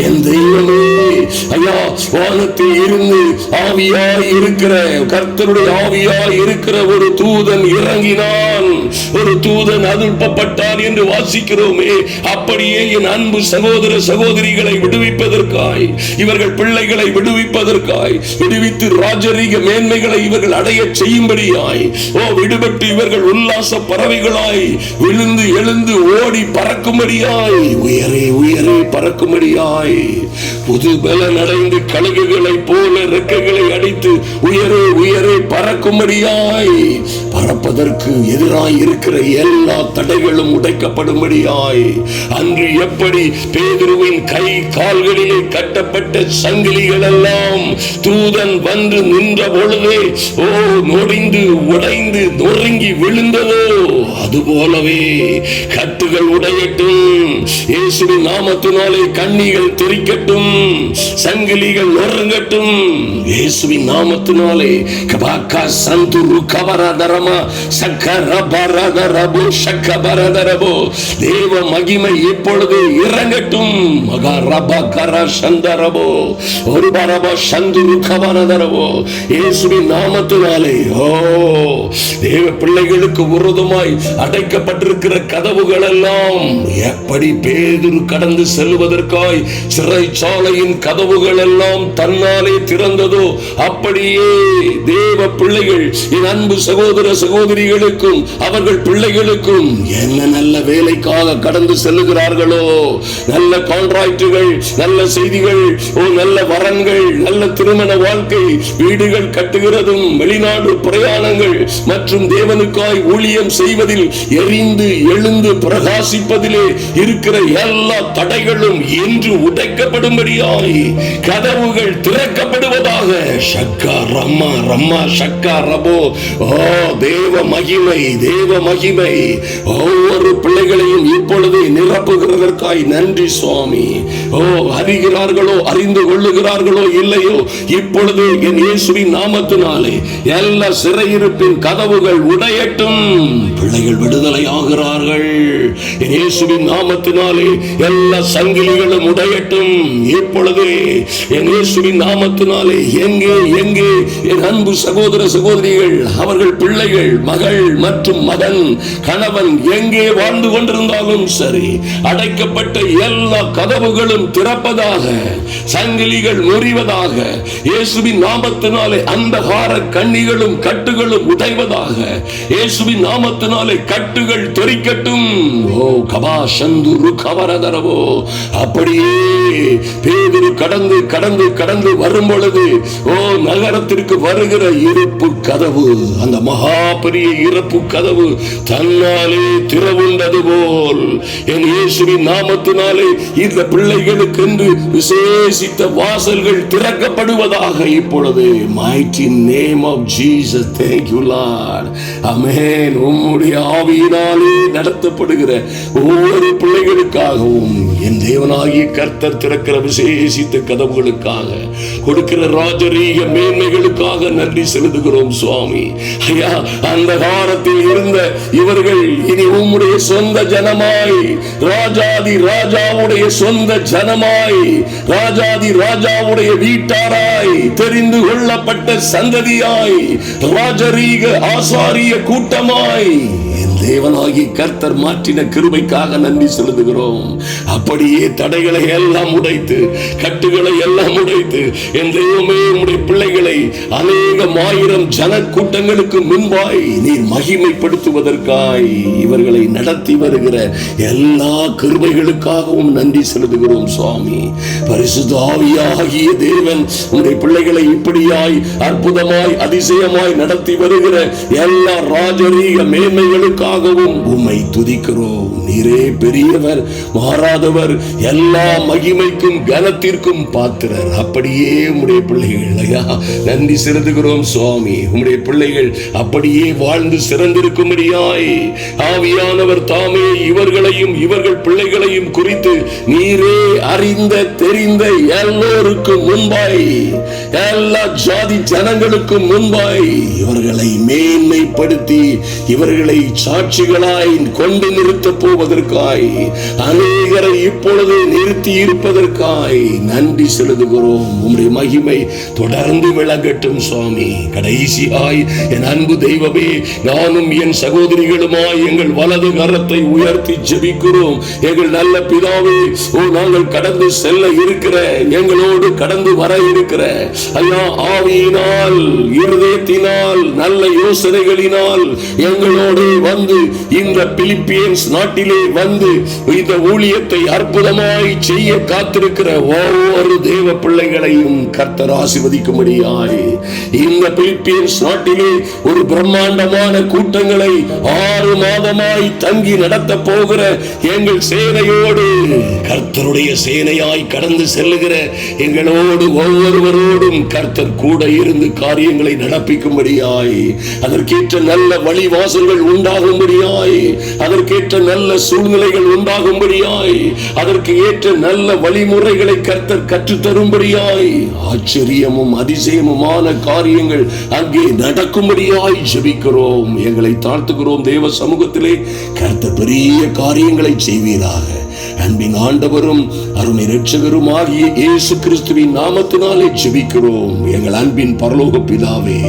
என் தெய்வமே ஐயா, வானத்தில் இருந்து ஆவியாய் இருக்கிற கர்த்தருடைய ஆவியாய் இருக்கிற ஒரு தூதன் இறங்கினான், ஒரு தூதன் அனுப்பப்பட்டான் என்று வாசிக்கிறோமே. அப்படியே என் அன்பு சகோதர சகோதரிகளை விடுவிப்பதற்காய், இவர்கள் பிள்ளைகளை விடுவிப்பதற்காய், விடுவித்து ராஜரீக மேன்மைகளை இவர்கள் அடைய செய்யும்படியாய், விடுபட்டு இவர்கள் உல்லாச பறவைகளாய் விழுந்து எழுந்து ஓடி பறக்கும்படியாய், உயரே உயரே பறக்கும்படியாய், புது பலன் அடைந்து கழுகுகளை போல ரெக்கைகளை அடித்து உயரே உயரே பறக்கும்படியாய், பறப்பதற்கு எதிராய் இருக்கிற எல்லா தடைகளும் உடைக்கப்படும்படியாய், அன்று எப்படி பேதுருவின் கை கால்களிலே கட்டப்பட்ட சங்கிலிகள் எல்லாம் தூதன் வந்து நின்ற பொழுதே நொடிந்து உடைந்து நொறுங்கி விழுந்ததோ, அதுபோலவே கட்டுகள் உடையட்டும், இயேசுவின் நாமத்தினாலே கண்ணிகள் தெரிக்கட்டும், சங்கிலிகள் நொறுங்கட்டும், இயேசுவின் நாமத்தினாலே. கபாக்கா சந்துரு கவரதரமா சக்கரபரதரபோ சக்கபரதரபோ, தேவ மகிமை இப்பொழுது இறங்கட்டும். மகரபகர சந்தரபோ ஒரு பரப சந்துரு கவரதரபோ, இயேசுவின் நாமத்தினாலே. தேவ பிள்ளைகளுக்கு விரோதமாய் அடைக்கப்பட்டிருக்கிற கதவுகள் எல்லாம் எப்படி பேதுரு கடந்து செல்வதற்காய் சிறைச்சாலையின் கதவுகள் எல்லாம் தன்னாலே திறந்ததோ, அப்படியே தேவ பிள்ளைகள், என் அன்பு சகோதர சகோதரிகளுக்கும் அவர்கள் பிள்ளைகளுக்கும் என்ன நல்ல வேலைக்காக கடந்து செல்லுகிறார்களோ, நல்ல கான்ட்ராக்டுகள், நல்ல செய்திகள், நல்ல வரன்கள், நல்ல திருமண வாழ்க்கை, வீடுகள் கட்டுகிறதும், வெளிநாடு பிரயாணங்கள் மற்றும் தேவனுக்காய் ஊழியம் செய்வதில் எரிந்து எழுந்து பிரகாசிப்பதிலே இருக்கிற எல்லா தடைகளும் இன்று உடைக்கப்படும்படியாய் கதவுகள் திறக்கப்படுவதாக. ஷக்கா ரம்மா ரம்மா ஷக்கா ரபோ. தேவ மகிமை, தேவ மகிமை ஒவ்வொரு பிள்ளைகளையும் இப்பொழுது நிரப்புகிறதற்காய் நன்றி சுவாமி. அறிகிறார்களோ அறிந்து கொள்ளுகிறார்களோ இல்லையோ, இப்பொழுது என் இயேசுவின் நாமத்தினாலே எல்லா சிறையிருப்பின் கதவுகள் உடையட்டும். பிள்ளைகள் விடுதலை ஆகிறார்கள். என் இயேசுவின் நாமத்தினாலே எல்லா சங்கிலிகளும் உடையட்டும். இப்பொழுது என் இயேசுவின் நாமத்தினாலே எங்கே எங்கே என் அன்பு சகோதர சகோதரிகள், அவர்கள் பிள்ளைகள், மகள் மற்றும் மகன், கணவன் எங்கே வாழ்ந்து கொண்டிருந்தாலும் சரி, அடைக்கப்பட்ட எல்லா கதவுகளும் திறப்பதாக, சங்கிலிகள் முறிவதாக, இயேசுவின் நாமத்தினாலே அந்தகார கண்ணிகளும் கட்டுகளும் உடைவதாக, இயேசுவின் நாமத்தினாலே கட்டுகள் தெரிக்கட்டும். கபா சந்துரு கவரதரவோ. அப்படியே பேதுரு கடந்து கடந்து கடந்து வரும் பொழுது நகரத்திற்கு வருகிற இருப்பு கதவு, அந்த மகா பெரிய இருப்பு கதவு தன்னாலே திறவுண்டது போல் என் இயேசுவின் நாமத்தினாலே இந்த பிள்ளைகளுக்கு என்று விசேஷித்த வாசல்கள் திறக்கப்படுவதாக இப்பொழுது. mighty name of Jesus. Thank you Lord. Amen. உம்முடைய கர்த்தருடைய ஆவியினாலே நடத்தப்படுகிற ஒவ்வொரு பிள்ளைகளுக்காகவும் என் தேவனாகிய கர்த்தர் திறக்கிற விசேஷித்த கதவுகளுக்காக, கொடுக்கிற ராஜரீக மேன்மைகளுக்காக நன்றி செலுத்துகிறோம் சுவாமி. ஐயா, அந்த காலத்தில் இருந்த இவர்கள் இனி உம்முடைய சொந்த ஜனமாய், ராஜாதி ராஜாவுடைய சொந்த ஜனமாய், ராஜாதி ராஜாவுடைய வீட்டாராய், தெரிந்து கொள்ளப்பட்ட சந்ததியாய், ராஜரீக ஆசாரிய கூட்டமாய் என் தேவனாகி கர்த்தர் மாற்றின கிருபைக்காக நன்றி செலுத்துகிறோம். அப்படியே தடைகளை எல்லாம் உடைத்து, கட்டுகளை எல்லாம் உடைத்து, என் தெய்வமே உம்முடைய பிள்ளைகளை அநேகம் ஆயிரம் ஜன கூட்டங்களுக்கு முன்பாய் நீர் மகிமைப்படுத்துவதற்காய் இவர்களை நடத்தி வருகிற எல்லா கிருபைகளுக்காகவும் நன்றி செலுத்துகிறோம் சுவாமி. பரிசுத்த ஆவியாகிய தேவன் உம்முடைய பிள்ளைகளை இப்படியாய் அற்புதமாய் அதிசயமாய் நடத்தி வருகிற எல்லா ராஜரீக மேன்மைகளுக்காகவும் உம்மை துதிக்கிறோம். நீரே பெரியவர், மாறாதவர், எல்லா மகிமைக்கும் கனத்திற்கும் பாத்திரர். அப்படியே உம்முடைய பிள்ளைகள் ஐயா நன்றி செலுத்துகிறோம் சுவாமி. உம்முடைய பிள்ளைகள் அப்படியே வாழ்ந்து சிறந்திருக்கும்படியாய் ஆவியானவர் தாமே இவர்களையும் இவர்கள் பிள்ளைகளையும் குறித்து நீரே அறிந்த தெரிந்த எல்லோருக்கும் முன்பாய், எல்லா ஜாதி ஜனங்களுக்கும் முன்பாய் இவர்களை மேன்மைப்படுத்தி இவர்களை சாட்சிகளாய் கொண்டு நிறுத்த போவதற்காய், அநேகரை இப்பொழுது நிறுத்தி இருப்பதற்காய் நன்றி செலுத்துகிறோம். உம்முடைய மகிமை தொடர்ந்து விளங்கட்டும் சுவாமி. கடைசியாய் என் அன்பு தெய்வமே, நானும் என் சகோதரிகளுமாய் எங்கள் வலது கரத்தை உயர்த்தி ஜெபிக்கிறோம். எங்கள் நல்ல பிதாவே, நாங்கள் கடந்து செல்ல இருக்கிற, எங்களோடு கடந்து வர இருக்கிற ஐயா ஆவியினால், இருதயத்தினால், நல்ல யோசனைகளினால் எங்களோடு வந்து இந்த பிலிப்பியன்ஸ் நாட்டிலே வந்து இந்த ஊழியத்தை அற்புதமாய் செய்ய காத்திருக்கிற ஒவ்வொரு தேவ பிள்ளைகளையும் கர்த்தர் ஆசீர்வதிக்கும்படியாய், இந்த பிலிப்பியன்ஸ் நாட்டிலே ஒரு பிரம்மாண்டமான கூட்டங்களை 6 மாதமாய் தங்கி நடத்த போகிற எங்கள் சேனையோடு, கர்த்தருடைய சேனையாய் கடந்து செல்லுகிற எங்களோடு ஒவ்வொருவரோடும் கர்த்தர் கூட இருந்து காரியங்களை நடப்பிக்கும்படியாய், அதற்கேற்ற நல்ல வழிவாசல்கள் உண்டாகும்படியாய், அதற்கேற்ற நல்ல சூழ்நிலைகள் உண்டாகும்படியாய், அதற்கு ஏற்ற நல்ல வழிமுறைகளை கர்த்தர் கற்றுத்தரும்படியாய், ஆச்சரியமும் அதிசயமுமான காரியங்கள் அங்கே நடக்கும்படியாய் ஜெபிக்கிறோம். எங்களை தாழ்த்துகிறோம் தேவ சமூகத்திலே. கர்த்தர் பெரிய காரியங்களை செய்வீராக. அன்பின் ஆண்டவரும் அருமை இரட்சகரும் ஆகிய இயேசு கிறிஸ்துவின் நாமத்தினாலே ஜெபிக்கிறோம் எங்கள் அன்பின் பரலோக பிதாவே.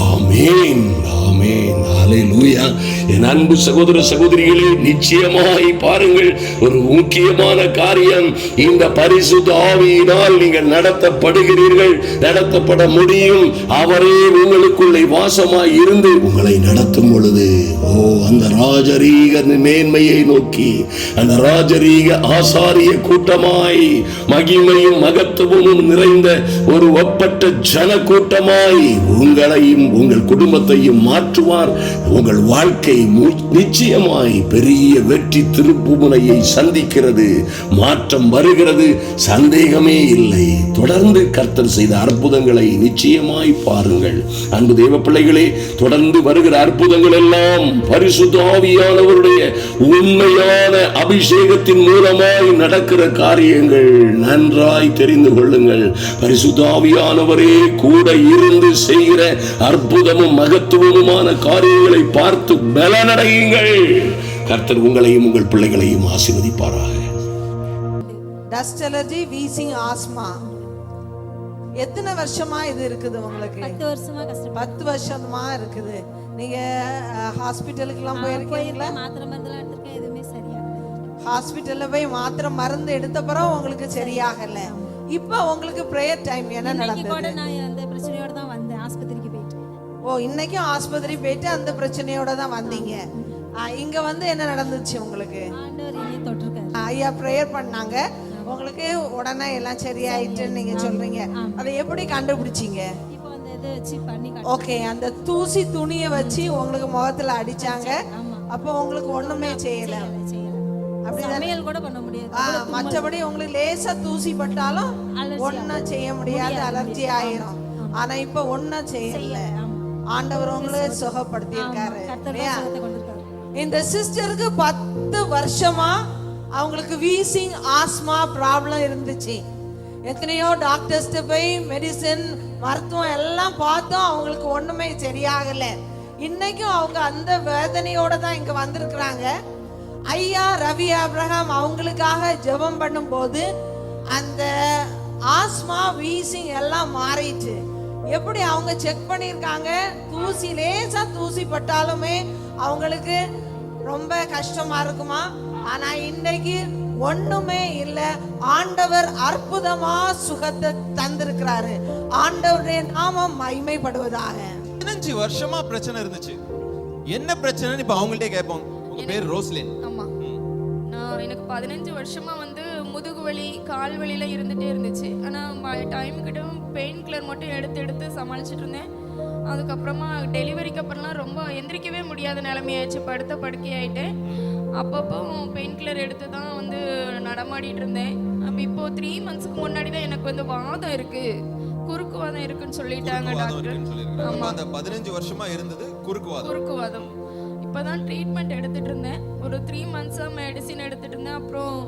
ஆமென், ஆமென், ஹல்லேலூயா. என் அன்பு சகோதர சகோதரிகளே, நிச்சயமாய் பாருங்கள், ஒரு முக்கியமான காரியம், இந்த பரிசுத்த ஆவியினால் நீங்கள் நடத்தப்படுகிறீர்கள், நடத்தப்பட முடியும். அவரே உங்களுக்குள்ளே வாசமாய் இருந்து உங்களை நடத்தும் பொழுது, அந்த ராஜரீக மேன்மையை நோக்கி, அந்த ராஜரீக ஆசாரிய கூட்டமாய், மகிமையும் மகத்துவமும் நிறைந்த ஒரு ஒப்பற்ற ஜன கூட்டமாய் உங்களையும் உங்கள் குடும்பத்தையும் மாற்றுவார். உங்கள் வாழ்க்கை நிச்சயமாய் பெரிய வெற்றி திருப்புமுனையை சந்திக்கிறது. மாற்றம் வருகிறது, சந்தேகமே இல்லை. தொடர்ந்து கர்த்தர் செய்த அற்புதங்களை நிச்சயமாய் பாருங்கள். அன்பு தேவ பிள்ளைகளே, தொடர்ந்து வருகிற அற்புதங்கள் எல்லாம் பரிசுத்த ஆவியானவருடைய உண்மையான அபிஷேகத்தின் மூலமாய் நடக்கிற காரியங்கள். நன்றாய் தெரிந்து கொள்ளுங்கள். பரிசுத்த ஆவியானவரே கூட இருந்து செய்கிற அற்புதமும் மகத்துவமுமான காரியங்களை பார்த்து பலனடையுங்கள். கர்த்தர் உங்களையும் உங்கள் பிள்ளைகளையும் ஆசீர்வதிப்பாராக. டஸ்ட் அலர்ஜி, வீசிங், ஆஸ்மா எத்தனை வருஷமா இது இருக்குது உங்களுக்கு? 10 வருஷமா கஷ்டம். 10 வருஷமா இருக்குது. நீங்க ஹாஸ்பிட்டலுக்கு எல்லாம் போயிருக்கீங்களா? மாத்திரை மருந்துலாம் எடுத்துருக்கேன், எதுவுமே சரியாகல. ஹாஸ்பிட்டல்ல போய் மாத்திரை மருந்து எடுத்த பிறகு உங்களுக்கு சரியாகல. இப்போ உங்களுக்கு பிரேயர் டைம் என்ன நடந்தது? கூட நான் அந்த பிரச்சனையோட தான் வந்தேன், ஆஸ்பத்திரிக்கு போயிட்டு. இன்னைக்கும் ஆஸ்பத்திரி போயிட்டு அந்த பிரச்சனையோட தான் வந்தீங்க. இங்க வந்து என்ன நடந்துச்சு உங்களுக்கு? ஆண்டவர் என்னை தொட்டிருக்காரு. ஐயா பிரேயர் பண்ணாங்க, உங்களுக்கு உடனே எல்லாம் சரியாயிட்டுன்னு நீங்க சொல்றீங்க. அதை எப்படி கண்டுபிடிச்சீங்க? இப்போ அந்த இதை வச்சு பண்ணி ஓகே, அந்த தூசி துணியை வச்சு உங்களுக்கு முகத்துல அடிச்சாங்க. அப்போ உங்களுக்கு ஒண்ணுமே செய்யல. சமையல் கூட பண்ண முடியாது. மற்றபடி உங்களுக்கு லேசா தூசி பட்டாலும் ஒன்னும் செய்ய முடியாது, அலர்ஜி ஆயிரும். ஆனா இப்ப ஒன்னும் செய்யல. ஆண்டவர் உங்களை சுகப்படுத்தி இருக்காரு. இந்த சிஸ்டருக்கு 10 வருஷமா அவங்களுக்கு வீசிங் ஆஸ்மா ப்ராப்ளம் இருந்துச்சு. எத்தனையோ டாக்டர்ஸ்ட்டு போய் மெடிசின் மருத்துவம் எல்லாம் பார்த்தோம், அவங்களுக்கு ஒண்ணுமே சரியாகல. இன்னைக்கும் அவங்க அந்த வேதனையோட தான் இங்க வந்திருக்கிறாங்க. ஐயா ரவி ஆபிரகாம் அவங்களுக்காக ஜெபம் பண்ணும்போது அந்த ஆஸ்மா வீசிங் எல்லாம் மாறிட்டு, எப்படி அவங்க செக் பண்ணியிருக்காங்க, தூசி லேசா தூசி பட்டாலுமே அவங்களுக்கு ரொம்ப கஷ்டமா இருக்குமா. ஆனா இன்னைக்கு ஒண்ணுமே இல்ல. ஆண்டவர் அற்புதமா சுகத்தை தந்திருக்கிறாரு. ஆண்டவருடைய நாமம் மகிமைப்படுவதாக. 15 வருஷமா பிரச்சனை இருந்துச்சு. என்ன பிரச்சனைன்னு இப்ப அவங்கள்ட்ட கேட்போம். உங்க பேர் ரோஸ்லின். ஆமா. எனக்கு 15 வருஷமா முதுகு வலி, கால் வலியில இருந்துட்டே இருந்துச்சு. ஆனா டைம் கிட்ட பெயின் கில்லர் மட்டும் எடுத்து சமாளிச்சுட்டு இருந்தேன். அதுக்கப்புறமா டெலிவரிக்கு அப்புறம்லாம் ரொம்ப எந்திரிக்கவே முடியாத நிலைமையாச்சு, படுத்த படுக்கையாயிட்டேன். அப்பப்போ பெயின் கில்லர் எடுத்து தான் நடமாடிட்டு இருந்தேன். அப்போ இப்போ 3 மந்த்ஸ்க்கு முன்னாடி தான் எனக்கு வாதம் இருக்கு, குறுக்கு வாதம் இருக்குன்னு சொல்லிட்டாங்க டாக்டர். ஆமா, அந்த 15 வருஷமா இருந்தது குறுக்கு வாதம். இப்போதான் ட்ரீட்மெண்ட் எடுத்துட்டு இருந்தேன். ஒரு 3 மந்த்ஸா மெடிசின் எடுத்துட்டு இருந்தேன். அப்புறம்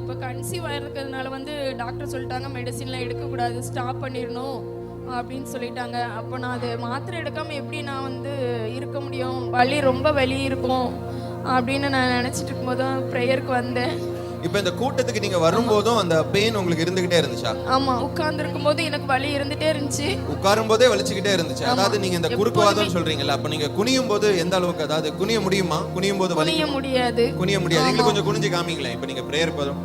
இப்போ கன்சீவ் ஆயிருக்கிறதுனால டாக்டர் சொல்லிட்டாங்க மெடிசின்லாம் எடுக்கக்கூடாது, ஸ்டாப் பண்ணிடணும் அப்படின்னு சொல்லிட்டாங்க. அப்போ நான் அது மாத்திரை எடுக்காம எப்படி நான் இருக்க முடியும், வலி ரொம்ப வலி இருக்கும் அப்படின்னு நான் நினைச்சிட்டு இருக்கும்போது தான் ப்ரேயருக்கு வந்தேன். இப்போ இந்த கூட்டத்துக்கு நீங்க வரும்போதும் அந்த பெயின் உங்களுக்கு இருந்துகிட்டே இருந்துச்சா? ஆமா, உட்கார்ந்து இருக்கும்போது எனக்கு வலி இருந்துட்டே இருந்துச்சு. உட்காரும் போதே வலிச்சுக்கிட்டே இருந்துச்சு. அதாவது நீங்க இந்த குறுக்கு வாதம் சொல்றீங்கல்ல, அப்ப நீங்க குனியும் போது எந்த அளவுக்கு, அதாவது குனிய முடியுமா? குனியும் போது குனிய முடியாது. நீங்க கொஞ்சம் குனிஞ்சு காமிங்களேன். இப்போ நீங்க பிரேயர் போதும்.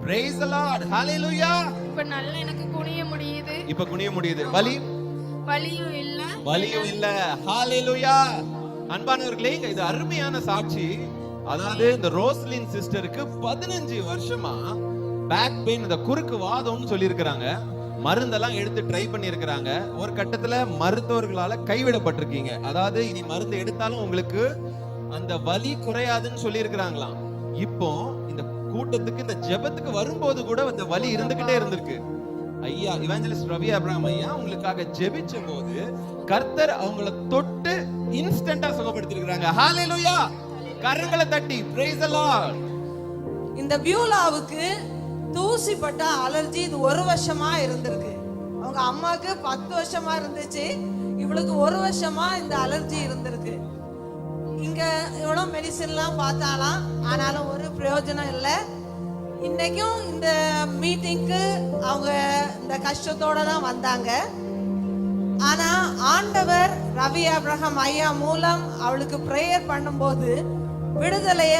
Praise the Lord. Hallelujah. இப்ப நல்லா எனக்கு குனிய முடியுது. இப்ப குனிய முடியுது. வலியும் இல்ல. Hallelujah. அன்பானவர்களே, இது அருமையான சாட்சி. அதாவது இந்த ரோஸ்லின் சிஸ்டருக்கு 15 வருஷமா பேக் பெயின், இந்த குறுக்கு வாதம்னு சொல்லியிருக்கிறாங்க. மருந்தெல்லாம் எடுத்து ட்ரை பண்ணியிருக்கிறாங்க. ஒரு கட்டத்துல மருத்துவர்களால கைவிடப்பட்டிருக்கீங்க. அதாவது இனி மருந்து எடுத்தாலும் உங்களுக்கு அந்த வலி குறையாதுன்னு சொல்லியிருக்கிறாங்களாம். இப்போ இந்த கூட்டத்துக்கு, இந்த ஜெபத்துக்கு வரும்போது கூட அந்த வலி இருந்துகிட்டே இருந்திருக்கு. ஐயா இவாஞ்சலிஸ்ட் ரவி ஆபிரகாம் ஐயா உங்களுக்காக ஜெபிச்ச போது கர்த்தர் அவங்கள தொட்டு இன்ஸ்டன்டா சுகப்படுத்திருக்காங்க. ஹalleluya. கரங்களை தட்டி praise the Lord. இந்த பியூலாவுக்கு தூசிப்பட்ட அலர்ஜி இது 1 வருஷமா இருந்திருக்கு. அவங்க அம்மாக்கு 10 வருஷமா இருந்துச்சு, இவளுக்கு 1 வருஷமா இந்த அலர்ஜி இருந்திருக்கு. இங்க எவ்வளோ மெடிசின்லாம் பார்த்தாலாம், ஆனாலும் ஒரு பிரயோஜனம் இல்லை. இன்னைக்கும் இந்த மீட்டிங்க்கு அவங்க இந்த கஷ்டத்தோட தான் வந்தாங்க. ஆனா ஆண்டவர் ரவி ஆபிரகாம் ஐயா மூலம் அவளுக்கு பிரேயர் பண்ணும்போது விடுதலைய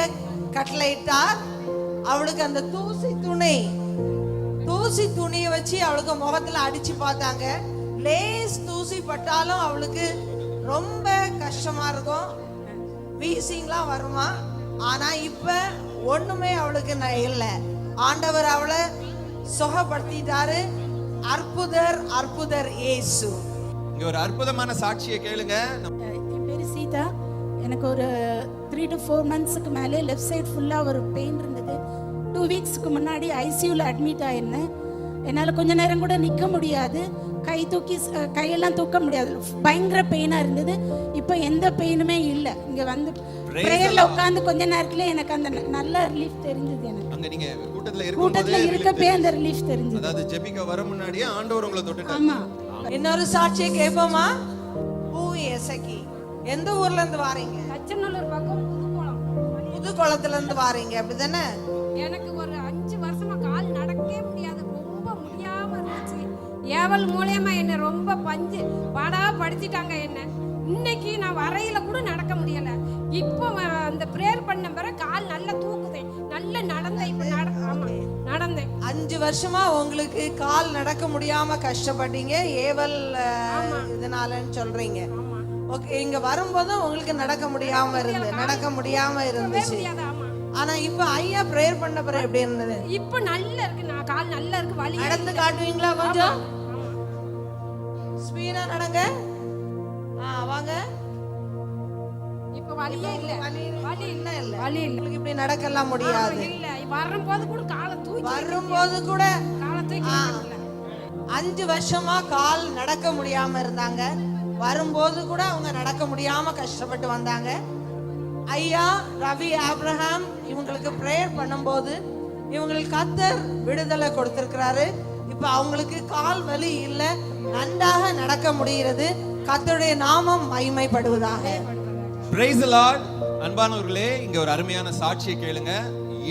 கட்டளையிட்டார். அவளுக்கு அந்த தூசி துணியை வச்சு அவளுக்கு முகத்துல அடிச்சு பார்த்தாங்க. லேஸ் தூசி பட்டாலும் அவளுக்கு ரொம்ப கஷ்டமா இருக்கும், வீசிங்லாம் வருமா. ஆனா இப்ப ஒண்ணுமே அவளுக்கு இல்லை. ஆண்டவர் அவளை சுகப்படுத்திட்டாரு. அற்புதர் இயேசு. இங்க ஒரு அற்புதமான சாட்சியை கேளுங்க. என் பேர் சீதா. எனக்கு ஒரு 3 to 4 மந்த்ஸுக்கு மேலே லெஃப்ட் சைடு ஃபுல்லாக ஒரு பெயின் இருந்தது. 2 வீக்ஸ்க்கு முன்னாடி ஐசியூவில் அட்மிட் ஆயிருந்தேன். என்னால் கொஞ்ச நேரம் கூட நிற்க முடியாது, கையெல்லாம் தூக்க முடியாது, பயங்கர பெயினாக இருந்தது. இப்போ எந்த பெயினுமே இல்லை. இங்கே ப்ரேயரில் உட்காந்து கொஞ்ச நேரத்தில் எனக்கு அந்த நல்ல ரிலீஃப் தெரிஞ்சது. எனக்கு அங்க நீங்க கூட்டத்துல இருக்கப்பே அந்த ரிலீஃப் தெரிஞ்சது. அதாவது ஜெபிக்க வர முன்னாடியே ஆண்டவர் உங்களை தொட்டுட்டார். ஆமா. இன்னொரு சாட்சியை கேட்போமா? எசக்கி எந்த ஊர்ல இருந்து வாரீங்க? தச்சநல்லூர் பக்கம் புதுக்குளத்துல இருந்து வாரீங்க, அப்படிதானே? எனக்கு ஒரு 5 வருஷமா கால் நடக்கவே முடியாது, ரொம்ப முடியாம இருந்துச்சு. ஏவல் மூலியமா என்ன ரொம்ப பாடா படுத்திட்டாங்க என்ன. இன்னைக்கு நான் வரையில கூட நடக்க முடியல. இப்போ அந்த பிரேயர் பண்ண பிறகு கால் நல்லா தூக்குதேன், நல்லா நடந்தேன். இப்ப நடந்தேன். 5 வருஷமா உங்களுக்கு கால் நடக்க முடியாம கஷ்டப்பட்டீங்க, ஏவல் இதனாலன்னு சொல்றீங்க. ஓகே, இங்க வரும்போது உங்களுக்கு நடக்க முடியாம இருந்துச்சு. ஆனா இப்ப ஐயா பிரேயர் பண்ண பிறகு எப்படி இருந்தது? இப்ப நல்லா இருக்கு, நான் கால் நல்லா இருக்கு. வலி நடந்து காட்டுவீங்களா? கொஞ்சம் ஸ்பீடா நடங்க. வாங்க. இப்ப வலியே இல்ல. வலி இல்ல. உங்களுக்கு இப்படி நடக்கலாம் முடியாது. இல்ல, வரும்போது கூட காலை தூக்கி 5 வருஷமா கால் நடக்க முடியாம இருந்தாங்க. வரும்போது கூட அவங்க நடக்க முடியாம கஷ்டப்பட்டு வந்தாங்க. ஐயா ரவி ஆப்ரஹாம் இவங்களுக்கு ப்ரேயர் பண்ணும்போது இவங்களுக்கு கர்த்தர் விடுதலை கொடுத்திருக்கிறாரு. இப்ப அவங்களுக்கு கால் வலி இல்லை, நன்றாக நடக்க முடிகிறது. கர்த்தருடைய நாமம் மகிமைப்படுவதாக. Praise the Lord. அன்பானவர்களே, இங்க ஒரு அருமையான சாட்சியை கேளுங்க.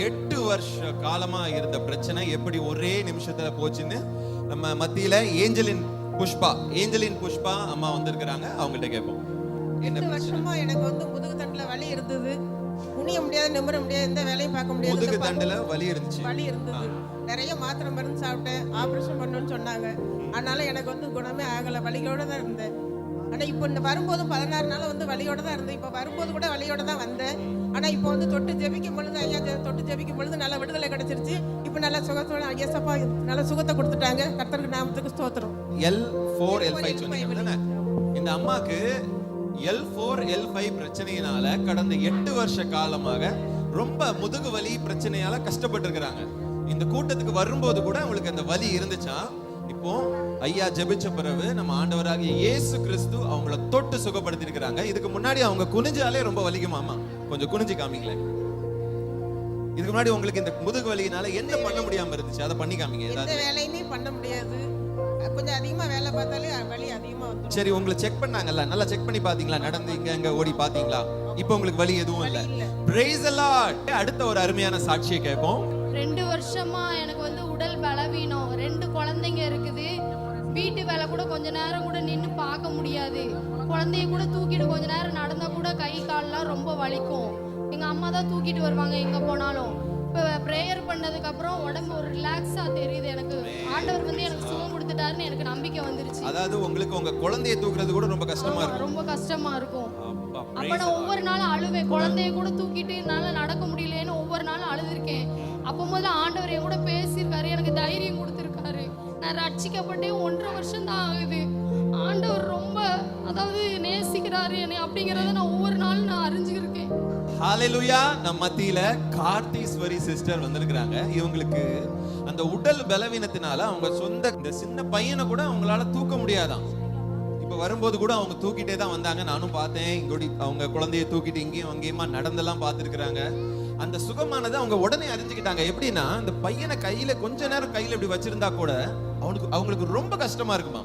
8 வருஷ காலமா இருந்த பிரச்சனை எப்படி ஒரே நிமிஷத்துல போச்சுன்னு நம்ம மத்தியில ஏஞ்சலின் புஷ்பா அம்மா வந்திருக்கிறாங்க. அவங்கள்ட்ட கேட்போம். 8 வருஷமா எனக்கு வந்து முதுகு தண்டுல வலி இருந்தது. குனிய முடியாது, நிமிர முடியாது, எந்த வேலையும் பார்க்க முடியாது. முதுகு தண்டுல வலி இருந்தது. நிறைய மாத்திரை மருந்து சாப்பிட்டேன். ஆபரேஷன் பண்ணணும்னு சொன்னாங்க. அதனால எனக்கு வந்து குணமே ஆகல. வலியோட தான் இருந்தேன். ஆனா இப்போ இந்த வரும்போது 16 நாள் வந்து வலியோட தான் இருந்தேன். இப்போ வரும்போது கூட வலியோட தான் வந்தேன். ஆனா இப்போ வந்து தொட்டு ஜெபிக்கும் பொழுது ஐயா தொட்டு ஜெபிக்கும் பொழுது நல்ல விடுதலை கிடைச்சிருச்சு. இப்போ நல்ல சுகத்தோட ஐயப்பா நல்ல சுகத்தை கொடுத்துட்டாங்க. கர்த்தருக்கு நாமத்துக்கு ஸ்தோத்திரம். L4 L5 சொன்னீங்க. இந்த அம்மாக்கு L4 L5 பிரச்சனையினால கடந்த 8 வருஷ காலமாக ரொம்ப முதுகு வலி பிரச்சனையால கஷ்டப்பட்டு இருக்கிறாங்க. இந்த கூட்டத்துக்கு வரும்போது கூட அவங்களுக்கு அந்த வலி இருந்துச்சா. இப்போ ஐயா ஜெபிச்ச பிறகு நம்ம ஆண்டவராகிய இயேசு கிறிஸ்து அவங்கள தொட்டு சுகப்படுத்தி இருக்கிறாங்க. இதுக்கு முன்னாடி அவங்க குனிஞ்சாலே ரொம்ப வலிக்குமாமா. கொஞ்சம் குனிஞ்சு காமிங்களேன். இதுக்கு முன்னாடி உங்களுக்கு இந்த முதுகு வலியினால என்ன பண்ண முடியாம இருந்துச்சு, அதை பண்ணி காமிங்க. எந்த வேலையுமே பண்ண முடியாது. கொஞ்சம் அதிகமா வேலை பார்த்தாலே வலி அதிகமா வந்து. சரி, உங்களை செக் பண்ணாங்கல்ல, நல்லா செக் பண்ணி பாத்தீங்களா? நடந்து இங்க ஓடி பாத்தீங்களா? இப்போ உங்களுக்கு வலி எதுவும் இல்ல. Praise the Lord. அடுத்த ஒரு அருமையான சாட்சியை கேட்போம். 2 வருஷமா எனக்கு வந்து உடல் பலவீனம். 2 குழந்தைங்க இருக்குது. வீட்டு வேலை கூட கொஞ்ச நேரம் கூட நின்று பார்க்க முடியாது. குழந்தைய கூட தூக்கிட்டு கொஞ்ச நேரம் நடந்தா கூட கை கால்லாம் ரொம்ப வலிக்கும். எங்க அம்மா தான் தூக்கிட்டு வருவாங்க எங்க போனாலும். இப்போ ப்ரேயர் பண்ணதுக்கு அப்புறம் உடம்பு ஒரு ரிலாக்ஸா தெரியுது. எனக்கு ஆண்டவர் வந்து எனக்கு சுகம் கொடுத்துட்டாருன்னு எனக்கு நம்பிக்கை வந்துருச்சு. அதாவது உங்களுக்கு உங்க குழந்தையை தூக்குறது கூட ரொம்ப கஷ்டமா இருக்கும். ரொம்ப கஷ்டமா இருக்கும். அப்ப நான் ஒவ்வொரு நாளும் அழுவேன். குழந்தைய கூட தூக்கிட்டு என்னால நடக்க முடியலன்னு ஒவ்வொரு நாளும் அழுதுருக்கேன். அப்போ முதல்ல ஆண்டவர் என் கூட பேசியிருக்காரு, எனக்கு தைரியம் கொடுத்துருக்காரு. நான் ரட்சிக்கப்பட்டே 1.5 வருஷம் தான் ஆகுது. ஆண்டவர் ரொம்ப அதாவது நேசிக்கிறாரு என்னை அப்படிங்கறத நான் ஒவ்வொரு நாளும் நான் அறிஞ்சிருக்கேன். ஹalleluya. நம்ம மத்தியில கார்த்தீஸ்வரி சிஸ்டர் வந்திருக்காங்க. இவங்களுக்கு அந்த உடல் பலவீனத்தினால அவங்க சொந்த இந்த சின்ன பையனை கூட அவங்களால தூக்க முடியாதான். இப்ப வரும்போது கூட அவங்க தூக்கிட்டே தான் வந்தாங்க. நானும் பார்த்தேன். இங்கோடி அவங்க குழந்தையை தூக்கிட்டு இங்கேயும் அங்கேயுமா நடந்தெல்லாம் பார்த்துருக்குறாங்க. அந்த சுகமானதை அவங்க உடனே அறிஞ்சுக்கிட்டாங்க. எப்படின்னா, அந்த பையனை கையில கொஞ்ச நேரம் கையில இப்படி வச்சிருந்தா கூட அவங்களுக்கு ரொம்ப கஷ்டமா இருக்குமா.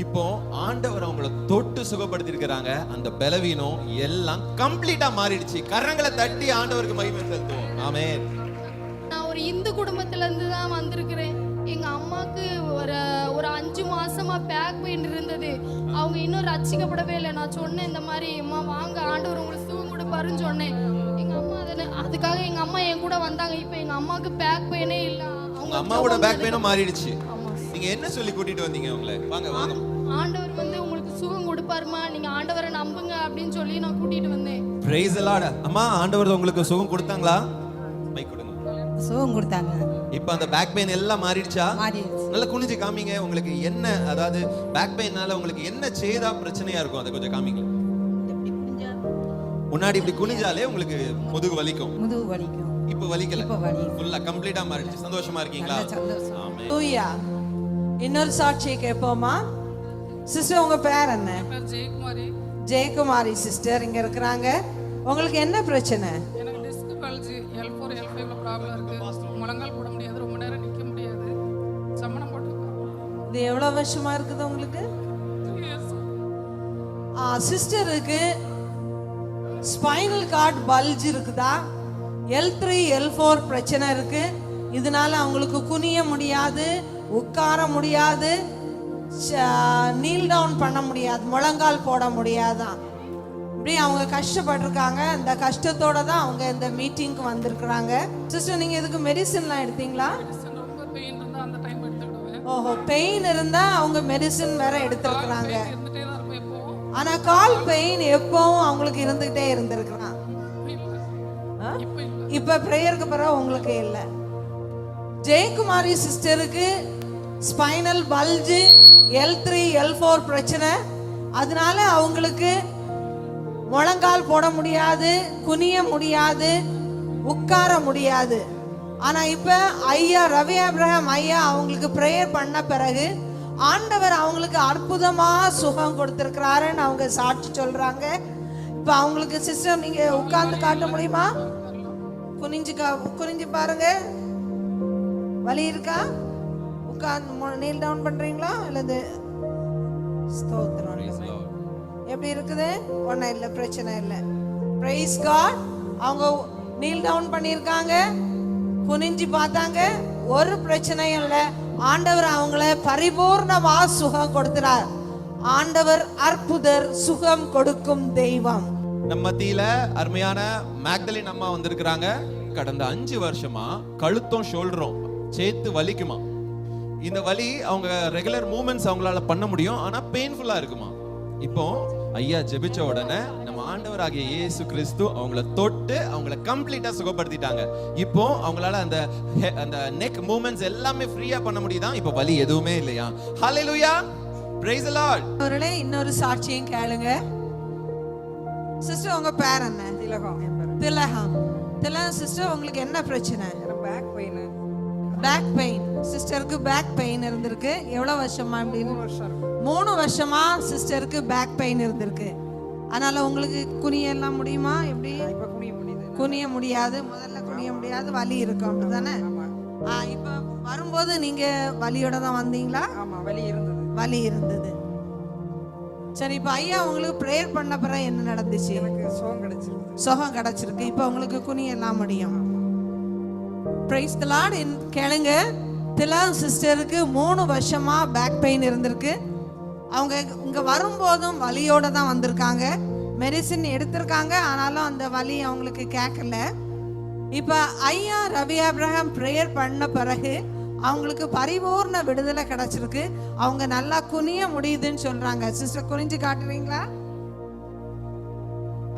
இப்போ ஆண்டவர் அவங்கள தொட்டு சுகப்படுத்தி இருக்கிறாங்க. அந்த பலவீனம் எல்லாம் கம்ப்ளீட்டா மாறிடுச்சு. கரங்களை தட்டி ஆண்டவருக்கு மகிமை செலுத்துவோம். ஆமென். நான் ஒரு இந்து குடும்பத்துல இருந்து தான் வந்திருக்கிறேன். எங்க அம்மாக்கு ஒரு 5 மாசமா பேக் பெயின் இருந்தது. அவங்க இன்னும் ரட்சிக்கப்படவே இல்லை. நான் சொன்னேன் இந்த மாதிரி அம்மா வாங்க ஆண்டவர் உங்களுக்கு சுகம் கொடுப்பாருன்னு சொன்னேன். எங்க அம்மா அதுக்காக எங்க அம்மா என் கூட வந்தாங்க. இப்போ எங்க அம்மாவுக்கு பேக் பெயினே இல்ல. அவங்க அம்மாவோட பேக் பெயினும் மாறிடுச்சு. நீங்க என்ன சொல்லி கூட்டிட்டு வந்தீங்க அவங்கள? வாங்க வாங்க. ஆண்டவர் வந்து உங்களுக்கு சுகம் கொடுப்பாருமா, நீங்க ஆண்டவரை நம்புங்க அப்படின்னு சொல்லி நான் கூட்டிட்டு வந்தேன். Praise the Lord. அம்மா, ஆண்டவர் உங்களுக்கு சுகம் கொடுத்தாங்களா? மைக் கொடுங்க. சுகம் கொடுத்தாங்க. இப்போ அந்த பேக் பெயின் எல்லாம் மாறிடுச்சா? மாறிடுச்சு. நல்லா குனிஞ்சு காமிங்க. உங்களுக்கு என்ன, அதாவது பேக் பெயினால உங்களுக்கு என்ன செய்தா பிரச்சனையா இருக்கும், அதை கொஞ்சம் காமிங்க. முன்னாடி இப்படி குனிஞ்சாலே உங்களுக்கு முதுகு வலிக்கும். முதுகு வலிக்கும். இப்போ வலிக்கல. இப்போ வலி. ஃபுல்லா கம்ப்ளீட்டா மாறிடுச்சு. சந்தோஷமா இருக்கீங்களா? சந்தோஷம். ஆமென். ஹalleluya. இன்னொரு சாட்சியை கேட்போமா? சிஸ்டர் உங்க பேர் என்ன? ஜெயக்குமாரி சிஸ்டர் இங்க இருக்கிறாங்க. உங்களுக்கு என்ன பிரச்சனை? எனக்கு டிஸ்க் பல்ஜ் L4 L5ல ப்ராப்ளம் இருக்கு. முழங்கால் போட முடியாது, ரொம்ப நேரம் நிக்க முடியாது. சமணம் போட்டுருக்கேன். இது எவ்வளவு வருஷமா இருக்குது உங்களுக்கு? 3 years. சிஸ்டருக்கு ஸ்பைனல் கார்டு பல்ஜ் இருக்குதா? L3 L4 பிரச்சனை இருக்கு. இதனால அவங்களுக்கு குனிய முடியாது, உட்கார முடியாது, நீல் டவுன் பண்ண முடியாது, முழங்கால் போட முடியாதான். இப்படி அவங்க கஷ்டப்பட்டிருக்காங்க. அந்த கஷ்டத்தோட தான் அவங்க இந்த மீட்டிங்க்கு வந்திருக்கிறாங்க. சிஸ்டர் நீங்க இதுக்கு மெடிசன்லாம் எடுத்தீங்களா? ரொம்ப பெயின் இருந்தா அந்த டைம் எடுத்துக்கிடுவேன். ஓஹோ, பெயின் இருந்தா அவங்க மெடிசன் வேற எடுத்திருக்கிறாங்க. இருந்துட்டே தான் இருப்பேன் எப்பவும். ஆனா கால் பெயின் எப்பவும் அவங்களுக்கு இருந்துகிட்டே இருந்திருக்கிறான். இப்ப பிரேயருக்கு பிறகு உங்களுக்கு இல்ல. ஜெயக்குமாரி சிஸ்டருக்கு ஸ்பைனல் பல்ஜ் L3 L4 பிரச்சனை. அதனால அவங்களுக்கு முழங்கால் போட முடியாது, குனிய முடியாது, உட்கார முடியாது. ஆனா இப்ப ஐயா ரவி ஆப்ரஹாம் ஐயா அவங்களுக்கு பிரேயர் பண்ண பிறகு ஆண்டவர் அவங்களுக்கு அற்புதமா சுகம் கொடுத்திருக்கிறாருன்னு அவங்க சாட்சி சொல்றாங்க. இப்ப அவங்களுக்கு சிஸ்டர் நீங்க உட்கார்ந்து காட்ட முடியுமா? குனிஞ்சு பாருங்க. வலி இருக்கா? உட்கார்ந்து நீல் டவுன் பண்றீங்களா? இல்ல ஸ்தோத்திரம். எப்படி இருக்குது? ஒன்றும் இல்லை, பிரச்சனை இல்லை. Praise God. அவங்க நீல் டவுன் பண்ணியிருக்காங்க, குனிஞ்சு பார்த்தாங்க, ஒரு பிரச்சனையும் இல்லை. ஆண்டவர் அவங்கள பரிபூர்ணமா சுகம் கொடுக்கிறார். ஆண்டவர் அற்புதர், சுகம் கொடுக்கும் தெய்வம். நம்ம மத்தியில அருமையான மேக்தலின் அம்மா வந்திருக்கிறாங்க. கடந்த 5 வருஷமா கழுத்தும் ஷோல்டரும் சேர்த்து வலிக்குமா. இந்த வலி அவங்க ரெகுலர் மூவ்மெண்ட்ஸ் அவங்களால பண்ண முடியும், ஆனா பெயின்ஃபுல்லா இருக்குமா. இப்போ ஐயா ஜெபிச்ச உடனே நம்ம ஆண்டவராகிய இயேசு கிறிஸ்து அவங்கள தொட்டு அவங்கள கம்ப்ளீட்டா சுகப்படுத்திட்டாங்க. இப்போ அவங்களால அந்த நெக் மூவ்மெண்ட்ஸ் எல்லாமே ஃப்ரீயா பண்ண முடியுதா. இப்போ வலி எதுவுமே இல்லையா. ஹalleluya, praise the lord. அவர்களே இன்னொரு சாட்சியும் கேளுங்க. சிஸ்டர் உங்க பேர் என்ன? திலகம். திலகம் சிஸ்டர், உங்களுக்கு என்ன பிரச்சனை? Back pain. Back pain. சிஸ்டருக்கு பேக் பெயின் இருந்திருக்கு. எவ்வளவு வருஷமா? 3 வருஷமா சிஸ்டருக்கு பேக் பெயின் இருந்திருக்கு. அதனால உங்களுக்கு குனிய எல்லாம் முடியுமா? எப்படி? குனிய முடியாது. முதல்ல குனிய முடியாது, வலி இருக்கும், அப்படிதானே? இப்ப வரும்போது நீங்க வலியோட தான் வந்தீங்களா? வலி இருந்தது. சரி, இப்ப ஐயா உங்களுக்கு பிரேயர் பண்ண பிறகு என்ன நடந்துச்சு? சுகம் கிடைச்சிருக்கு. இப்ப உங்களுக்கு குனிய எல்லாம் முடியும். Price the Lord. கேளுங்க, திலகம் சிஸ்டருக்கு 3 வருஷமா பேக் பெயின் இருந்திருக்கு. அவங்க இங்க வரும்போதும் வலியோட தான் வந்திருக்காங்க. மெடிசின் எடுத்திருக்காங்க, ஆனாலும் அந்த வலி அவங்களுக்கு கேட்கல. இப்ப ஐயா ரவி ஆபிரகாம் பிரேயர் பண்ண பிறகு அவங்களுக்கு பரிபூர்ண விடுதலை கிடைச்சிருக்கு. அவங்க நல்லா குனிய முடியுதுன்னு சொல்றாங்க. சிஸ்டர் குனிஞ்சு காட்டுறீங்களா?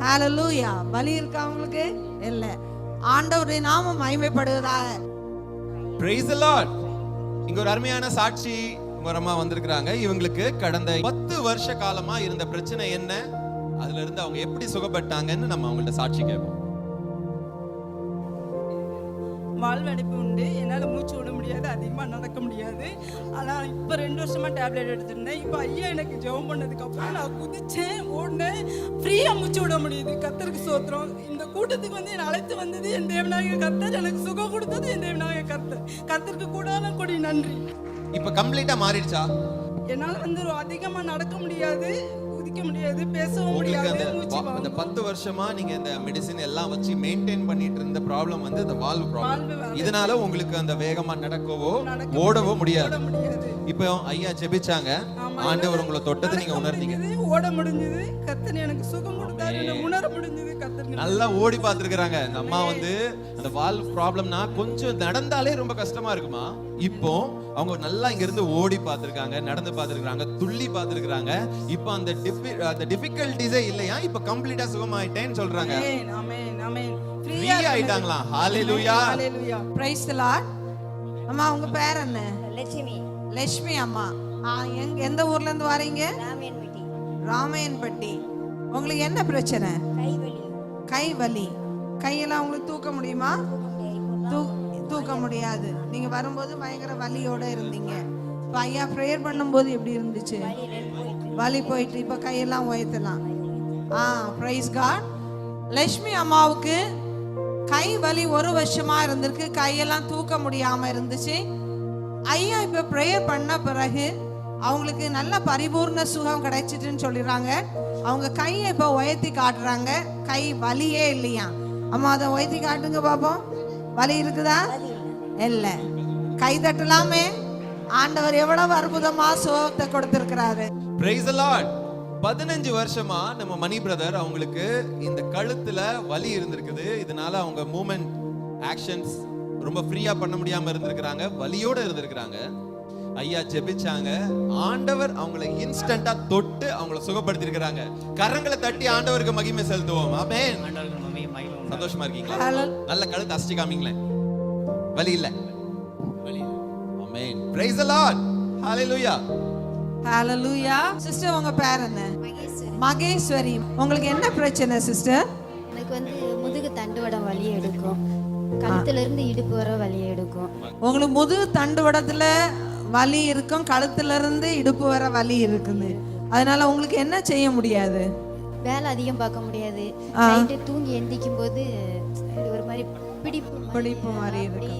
ஹalleluya. வலி இருக்கா உங்களுக்கு? இல்ல. ஆண்டவருடைய நாமம் மகிமைப்படுவதாக. praise the lord. இங்க ஒரு அருமையான சாட்சி வரமா வந்திருக்காங்க. இவங்களுக்கு கடந்த 10 வருஷ காலமா இருந்த பிரச்சனை என்ன, அதுல இருந்து அவங்க எப்படி சுகப்பட்டாங்கன்னு நம்ம அவங்கள்ட்ட சாட்சி கேட்போம். வாழ்வடைப்பு உண்டு. என்னால் மூச்சு விட முடியாது, அதிகமாக நடக்க முடியாது. ஆனால் இப்போ 2 வருஷமா டேப்லெட் எடுத்துருந்தேன். இப்போ ஐயா எனக்கு ஜெபம் பண்ணதுக்கப்புறம் நான் குதிச்சேன், ஓடினேன், ஃப்ரீயாக மூச்சு விட முடியுது. கர்த்தருக்கு ஸ்தோத்திரம். இந்த கூட்டத்துக்கு வந்து என்னை அழைத்து வந்தது என் தேவனாகிய கர்த்தர், எனக்கு சுகம் கொடுத்தது என் தேவனாகிய கர்த்தர். கர்த்தருக்கு கூடான கொடி நன்றி. இப்போ கம்ப்ளீட்டா மாறிடுச்சா? என்னால் வந்து அதிகமாக நடக்க முடியாது, குதிக்க முடியாது, பேசவும் முடியாது. அந்த 10 வருஷமா நீங்க இந்த மெடிசின் எல்லாம் வச்சு மெயின்டைன் பண்ணிட்டு இருந்த ப்ராப்ளம் வந்து இந்த வால்வ் ப்ராப்ளம். இதனால உங்களுக்கு அந்த வேகமா நடக்கவோ ஓடவோ முடியாது. இப்போ ஐயா ஜெபிச்சாங்க, ஆண்டவர் உங்களை தொட்டது நீங்க உணர்ந்தீங்க. ஓட முடிஞ்சது, கர்த்தர் எனக்கு சுகம் கொடுத்தாரு, உணர முடிஞ்சது. கர்த்தர் நல்லா ஓடி பார்த்திருக்காங்க. அந்த அம்மா வந்து அந்த வால்வ் ப்ராப்ளம்னா கொஞ்சம் நடந்தாலே ரொம்ப கஷ்டமா இருக்குமா. இப்போ அவங்க நல்லா இங்க இருந்து ஓடி பார்த்திருக்காங்க, நடந்து பார்த்திருக்காங்க, துள்ளி பார்த்திருக்காங்க. இப்போ அந்த டிஃபிகல்டிஸே இல்லையா. இப்போ கம்ப்ளீட்டா சுகமாயிட்டேன்னு சொல்றாங்க. Amen amen. ஃப்ரீ ஆயிட்டாங்களா? Hallelujah, hallelujah. Praise the Lord. அம்மா உங்க பேர் என்ன? லட்சுமி. லட்சுமி அம்மா. எந்த ஊர்ல இருந்து வரீங்க? ராமையன்பட்டி. ராமையன்பட்டி. உங்களுக்கு என்ன பிரச்சனை? கைவலி. கை வலி. கையெல்லாம் உங்களுக்கு தூக்க முடியுமா? தூக்க முடியாது. நீங்க வரும்போது பயங்கர வலியோட இருந்தீங்க. இப்ப ஐயா பிரேயர் பண்ணும்போது எப்படி இருந்துச்சு? வலி போயிட்டு இப்ப கையெல்லாம் உயர்த்தலாம். Price God. லட்சுமி அம்மாவுக்கு கை வலி 1 வருஷமா இருந்திருக்கு. கையெல்லாம் தூக்க முடியாம இருந்துச்சு. ஐயா இப்ப பிரேயர் பண்ண பிறகு அவங்களுக்கு நல்ல பரிபூர்ண சுகம் கிடைச்சிட்டுன்னு சொல்லிடுறாங்க. அவங்க கையை இப்ப உயர்த்தி காட்டுறாங்க. கை வலியே இல்லையா. அம்மா அதை உயர்த்தி காட்டுங்க பாப்போம். வலி இருக்குதா? இல்ல. கை தட்டலாமே. ஆண்டவர் எவ்வளவு அற்புதமா சுகத்தை கொடுத்திருக்கிறாரு. praise the lord. 15 வருஷமா நம்ம மணி பிரதர் அவங்களுக்கு இந்த கழுத்துல வலி இருந்திருக்குது. இதனால அவங்க மூவ்மெண்ட் ஆக்ஷன்ஸ் ரொம்ப ஃப்ரீயா பண்ண முடியாம இருந்திருக்காங்க, வலியோட இருந்திருக்காங்க. ஐயா ஜெபிச்சாங்க, ஆண்டவர் அவங்களை இன்ஸ்டன்ட்டா தொட்டு அவங்களை சுகப்படுத்தி இருக்காங்க. கரங்களை தட்டி ஆண்டவருக்கு மகிமை செலுத்துவோம். ஆமென். சந்தோஷமா இருக்கீங்களா? நல்ல கழுத்து அசைச்சு காமிங்களேன். வலி இல்ல. ஆமென். praise the lord. hallelujah. Hallelujah. Sister உங்க பேர் என்ன? மகேஸ்வரி. உங்களுக்கு என்ன பிரச்சனை சிஸ்டர்? எனக்கு வந்து முதுகு தண்டுவடம் வலி எடுக்கும், கழுத்துல இருந்து இடுப்பு வர வலி எடுக்கும். உங்களுக்கு முதுகு தண்டுவடத்துல வலி இருக்கும், கழுத்துல இருந்து இடுப்பு வர வலி இருக்குது. அதனால உங்களுக்கு என்ன செய்ய முடியாது? வேலை அதிகம் பார்க்க முடியாது. ஆ. நைட்டு தூங்கி எந்திக்கும் போது ஒரு மாதிரி பிடிப்பு மாதிரி இருக்கு.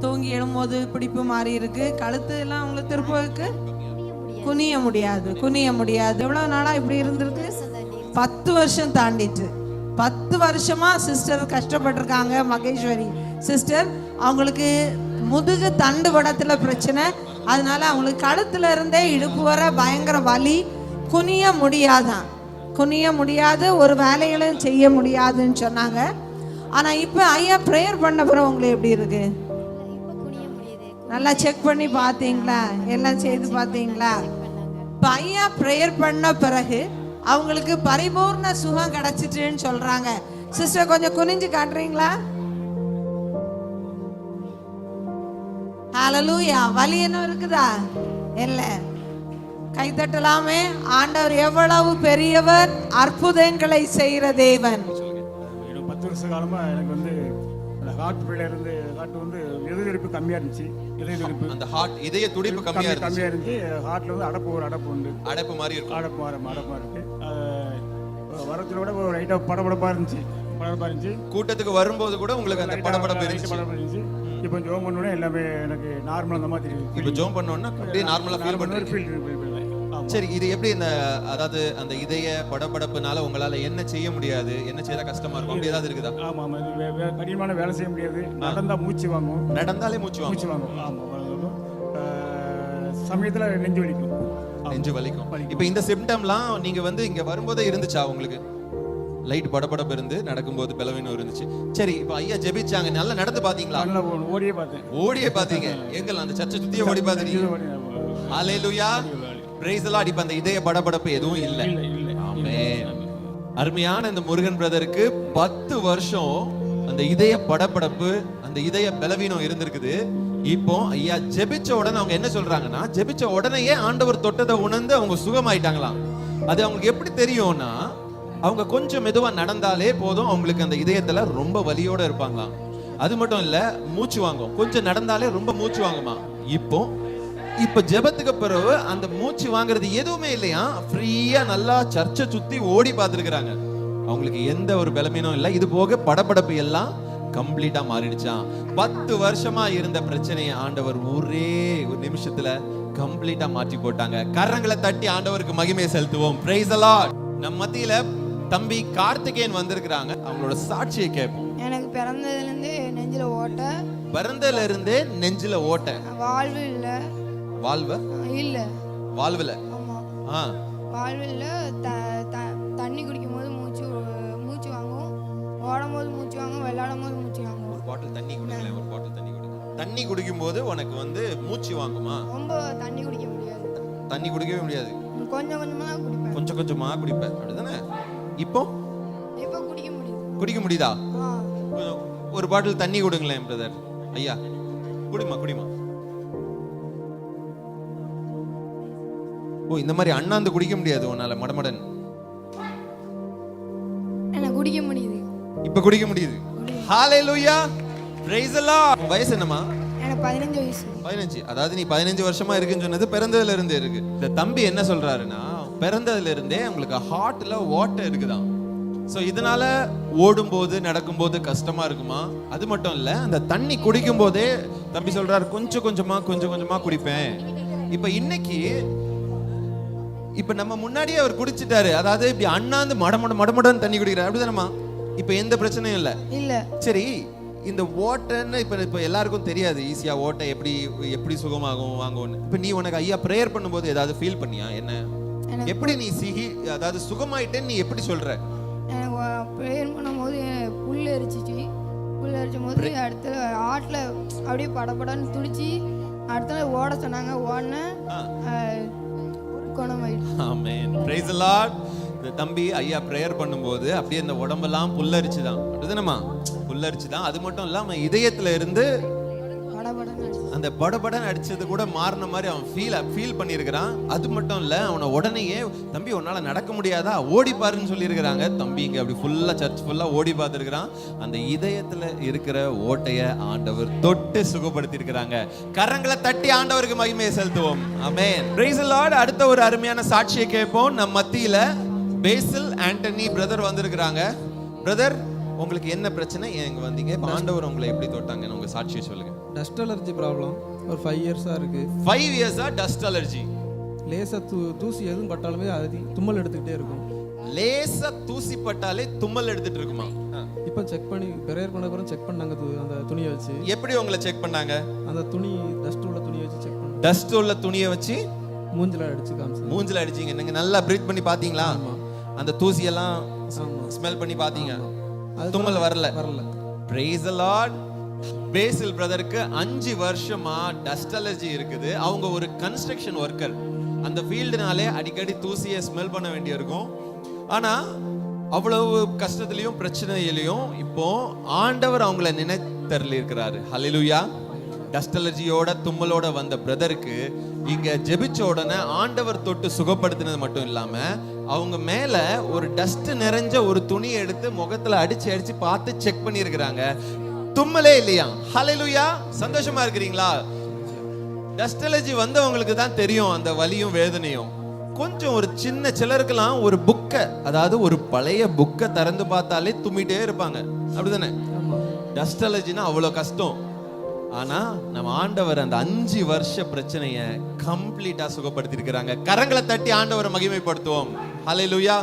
தூங்கி எழும்போது பிடிப்பு மாதிரி இருக்கு. கழுத்து எல்லாம் உங்களுக்கு திருப்பக்கு குனிய முடியாது. எவ்வளவு நாளா இப்படி இருந்திருக்கு? 10 வருஷம் தாண்டிட்டு. 10 வருஷமா சிஸ்டர் கஷ்டப்பட்டிருக்காங்க. மகேஸ்வரி சிஸ்டர், அவங்களுக்கு முதுகு தண்டு வடத்துல பிரச்சனை. அதனால அவங்களுக்கு கழுத்துல இருந்தே இடுப்பு வர பயங்கர வலி. குனிய முடியாது, ஒரு வேலைகளும் செய்ய முடியாதுன்னு சொன்னாங்க. ஆனா இப்ப ஐயா ப்ரேயர் பண்ண பிறகு உங்களுக்கு எப்படி இருக்கு? நல்லா செக் பண்ணி பார்த்தீங்களா? எல்லாம் செய்து பார்த்தீங்களா? இப்ப ஐயா ப்ரேயர் பண்ண பிறகு அவங்களுக்கு பரிபூர்ண சுகம் கிடைச்சிட்டுன்னு சொல்றாங்க. சிஸ்டர் கொஞ்சம் குனிஞ்சு காட்டுறீங்களா? ஹalleluya. வலி என்ன இருக்குதா? இல்ல. கை தட்டலாமே. ஆண்டவர் எவ்வளவு பெரியவர், அற்புதங்களை செய்கிற தேவன். 10 வருஷ காலமா எனக்கு வந்து ஹார்ட் இருந்து ஹார்ட் வந்து இதய துடிப்பு கம்மியா இருந்துச்சு. அந்த ஹார்ட் இதய துடிப்பு கம்மியா இருந்துச்சு. ஹார்ட்ல வந்து அடப்பு உண்டு. அடைப்பு மாதிரி இருக்கும். அடப்பு இருக்கு. வரத்துல கூட ஒரு லைட்டா படபடப்பா இருந்துச்சு. கூட்டத்துக்கு வரும்போது கூட உங்களுக்கு அந்த படபடப்பு இருந்துச்சு. இப்போ ஜோம் பண்ணோட எல்லாமே எனக்கு நார்மலா அந்த மாதிரி தெரியுது. இப்போ ஜோம் பண்ணோம்னா அப்படியே நார்மலா ஃபீல் பண்றீங்க. சரி, இது எப்படி இந்த அதாவது அந்த இதய படபடப்புனால உங்களால என்ன செய்ய முடியாது, என்ன செய்யற கஷ்டமா இருக்கும், அப்படி ஏதாவது இருக்குதா? ஆமா ஆமா, கடினமான வேலை செய்ய முடியாது. நடந்தாலே மூச்சு வாங்கும். ஆமா, சமயத்துல நெஞ்சு வலிக்கும். இப்போ இந்த சிம்டம்லாம் நீங்க வந்து இங்க வரும்போதே இருந்துச்சா உங்களுக்கு? லைட் படபடப்பு இருந்து நடக்கும்போது பலவீனம் இருந்துச்சு. சரி, இப்போ ஐயா ஜெபிச்சாங்க, நல்லா நடந்து பாத்தீங்களா? ஓடியே பாத்தீங்க. எங்கெல்லாம் அந்த சர்ச்சை சுத்தியே ஓடி பாத்தீங்க? ஹalleluya, praise the Lord. இப்ப அந்த இதய படபடப்பு எதுவும் இல்ல. ஆமென். அருமையான இந்த முருகன் பிரதருக்கு 10 வருஷம் அந்த இதய படபடப்பு, அந்த இதய பலவீனம் இருந்திருக்குது. இப்போ ஐயா ஜெபிச்ச உடனே அவங்க என்ன சொல்றாங்கன்னா, ஜெபிச்ச உடனேயே ஆண்டவர் தொட்டதை உணர்ந்து அவங்க சுகமாயிட்டாங்களாம். அது அவங்களுக்கு எப்படி தெரியும்னா, அவங்க கொஞ்சம் மெதுவா நடந்தாலே போதும் அவங்களுக்கு அந்த இதயத்துல ரொம்ப வலியோட இருப்பாங்களாம். அது மட்டும் இல்ல, மூச்சு வாங்கும். கொஞ்சம் நடந்தாலே ரொம்ப மூச்சு வாங்குமா. இப்ப ஜெபத்துக்கு பிறகு அந்த மூச்சு வாங்குறது எதுவுமே இல்லையா, ஃப்ரீயா நல்லா சர்ச்சை சுத்தி ஓடி பார்த்துருக்காங்க. அவங்களுக்கு எந்த ஒரு பலவீனம் இல்லை. இது போக படபடப்பு எல்லாம் கம்ப்ளீட்டா மாறிடுச்சான். 10 வருஷமா இருந்த பிரச்சனையை ஆண்டவர் ஒரே ஒரு நிமிஷத்துல கம்ப்ளீட்டா மாற்றி போட்டாங்க. கரங்களை தட்டி ஆண்டவருக்கு மகிமை செலுத்துவோம். Price the Lord. நம்ம மத்தியில தம்பி கார்த்திகேயன் வந்திருக்கிறாங்க. அவங்களோட சாட்சியை கேட்போம். எனக்கு பிறந்ததுல இருந்தே நெஞ்சில ஓட்டை. பிறந்ததுல இருந்தே நெஞ்சில ஓட்டை. வாழ்வு இல்ல. வாழ்வுல. ஆமா. வாழ்வுல தண்ணி குடிக்கும் போது மூச்சு வாங்கும், ஓடும் போது மூச்சு வாங்கும், விளையாடும் போது மூச்சு வாங்கும். ஒரு பாட்டில் தண்ணி குடிக்கல, ஒரு பாட்டில் தண்ணி குடிக்க. தண்ணி குடிக்கும் போது உனக்கு வந்து மூச்சு வாங்குமா? ரொம்ப தண்ணி குடிக்க முடியாது. தண்ணி குடிக்கவே முடியாது. கொஞ்சம் கொஞ்சமா குடிப்பேன். அப்படிதானே? இப்போ குடிக்க முடியுதா? ஒரு பாட்டில் தண்ணி கொடுங்களேன் பிரதர். ஐயா குடிமா. ஓ, இந்த மாதிரி அண்ணாந்து குடிக்க முடியாது உன்னால? மடமடன் எனக்கு குடிக்க முடியுது. இப்ப குடிக்க முடியுது. ஹalleluya, praise the Lord. வயசு என்னமா? எனக்கு 15 வயசு. 15. அதாவது நீ 15 வருஷமா இருக்குன்னு சொன்னது பிறந்ததுல இருந்தே இருக்கு. இந்த தம்பி என்ன சொல்றாருன்னா, பிறந்ததுல இருந்தே உங்களுக்கு ஹார்ட்ல வாட்டர் இருக்குதான். சோ இதனால ஓடும்போது நடக்கும்போது கஷ்டமா இருக்குமா? அது மட்டும் இல்ல, அந்த தண்ணி குடிக்கும் போதே தம்பி சொல்றாரு கொஞ்சம் கொஞ்சமா குடிப்பேன். இப்ப இன்னைக்கு இப்ப நம்ம முன்னாடியே அவர் குடிச்சிட்டாரு. அதாவது இப்படி அண்ணாந்து மடமடன்னு தண்ணி குடிக்கிறார். அப்படிதானமா? இப்ப எந்த பிரச்சனையும் இல்ல. சரி, இந்த ஓட்டன்னு இப்ப எல்லாருக்கும் தெரியாது ஈஸியா ஓட்டை எப்படி சுகமாகும் வாங்கும்னு. இப்ப நீ உனக்கு ஐயா பிரேயர் பண்ணும்போது ஏதாவது ஃபீல் பண்ணியா? என்ன எப்படி நீ அதாவது சுகமாயிட்டேன்னு நீ எப்படி சொல்ற? பிரேயர் பண்ணும்போது புல் எரிச்சும் போது அடுத்த ஆட்ல அப்படியே படபடன்னு துடிச்சு அடுத்த ஓட சொன்னாங்க. ஓடன ஆமென். Praise the Lord. இந்த தம்பி ஐயா பிரேயர் பண்ணும்போது அப்படியே இந்த உடம்பெல்லாம் புல்லரிச்சுதான். அப்படிதானமா? புல்லரிச்சுதான். அது மட்டும் இல்லாம இதயத்துல இருந்து அந்த படபடன் அடிச்சது கூட மாறின மாதிரி அவன் ஃபீல் பண்ணியிருக்கிறான். அது மட்டும் இல்ல, அவனை உடனேயே தம்பி உன்னால நடக்க முடியாதா, ஓடி பாருன்னு சொல்லியிருக்கிறாங்க. தம்பி இங்க அப்படி ஃபுல்லா சர்ச் ஃபுல்லா ஓடி பார்த்துருக்கிறான். அந்த இதயத்துல இருக்கிற ஓட்டைய ஆண்டவர் தொட்டு சுகப்படுத்தி இருக்கிறாங்க. கரங்களை தட்டி ஆண்டவருக்கு மகிமையை செலுத்துவோம். ஆமென். Praise the Lord. அடுத்த ஒரு அருமையான சாட்சியை கேட்போம். நம் மத்தியில பேசில் ஆண்டனி பிரதர் வந்திருக்கிறாங்க. பிரதர், உங்களுக்கு என்ன பிரச்சனை, ஏன் இங்க வந்தீங்க, இப்ப ஆண்டவர் உங்களை எப்படி தொட்டாங்கன்னு உங்க சாட்சியை சொல்லுங்க. டஸ்ட் அலர்ஜி ப்ராப்ளம் ஒரு 5 இயர்ஸா இருக்கு. 5 இயர்ஸா டஸ்ட் அலர்ஜி. லேசா தூசி எதுவும் பட்டாலுமே அது தும்மல் எடுத்துக்கிட்டே இருக்கும். லேசா தூசி பட்டாலே தும்மல் எடுத்துட்டு இருக்குமா? இப்போ செக் பண்ணி பிரேயர் பண்ண அப்புறம் செக் பண்ணாங்க அந்த துணியை வச்சு. எப்படி உங்களை செக் பண்ணாங்க? அந்த துணி டஸ்ட் உள்ள துணியை வச்சு செக் பண்ணாங்க. டஸ்ட் உள்ள துணியை வச்சு மூஞ்சில அடிச்சு காமிச்சு. மூஞ்சில அடிச்சீங்க. நீங்க நல்லா பிரீத் பண்ணி பாத்தீங்களா? அந்த தூசி எல்லாம் ஸ்மெல் பண்ணி பாத்தீங்க. தும்மல் வரல. Praise the Lord. பேசில் பிரதருக்கு 5 வருஷமா டஸ்ட் அலர்ஜி இருக்குது. அவங்க ஒரு கன்ஸ்ட்ரக்ஷன் ஒர்க்கர். அந்த ஃபீல்டுனாலே அடிக்கடி தூசியை ஸ்மெல் பண்ண வேண்டியிருக்கும். ஆனா அவ்வளவு கஷ்டத்திலையும் பிரச்சனையிலையும் இப்போ ஆண்டவர் அவங்கள நினைத்தருளி இருக்கிறாரு. ஹல்லேலூயா. டஸ்ட் அலர்ஜியோட தும்மலோட வந்த பிரதருக்கு இங்க ஜெபிச்ச உடனே ஆண்டவர் தொட்டு சுகப்படுத்தினது மட்டும் இல்லாம அவங்க மேல ஒரு டஸ்ட் நிறைஞ்ச ஒரு துணியை எடுத்து முகத்துல அடிச்சு பார்த்து செக் பண்ணி இருக்கிறாங்க. தும்மலே இல்லையா? ஹல்லேலூயா. சந்தோஷமா இருக்கிறீங்களா? டஸ்ட் அலர்ஜி வந்தவங்களுக்கு தான் தெரியும் அந்த வலியும் வேதனையும். கொஞ்சம் ஒரு சின்ன சிலருக்கெல்லாம் ஒரு புக்கை, அதாவது ஒரு பழைய புக்கை திறந்து பார்த்தாலே தும்மிட்டே இருப்பாங்க, அப்படிதானே? டஸ்ட் அலர்ஜினா அவ்வளவு கஷ்டம். ஆனா நம்ம ஆண்டவர் அந்த 5 வருஷ பிரச்சனைய கம்ப்ளீட்டா சுகப்படுத்தி இருக்கிறாங்க. கரங்களை தட்டி ஆண்டவரை மகிமைப்படுத்துவோம். ஹல்லேலூயா.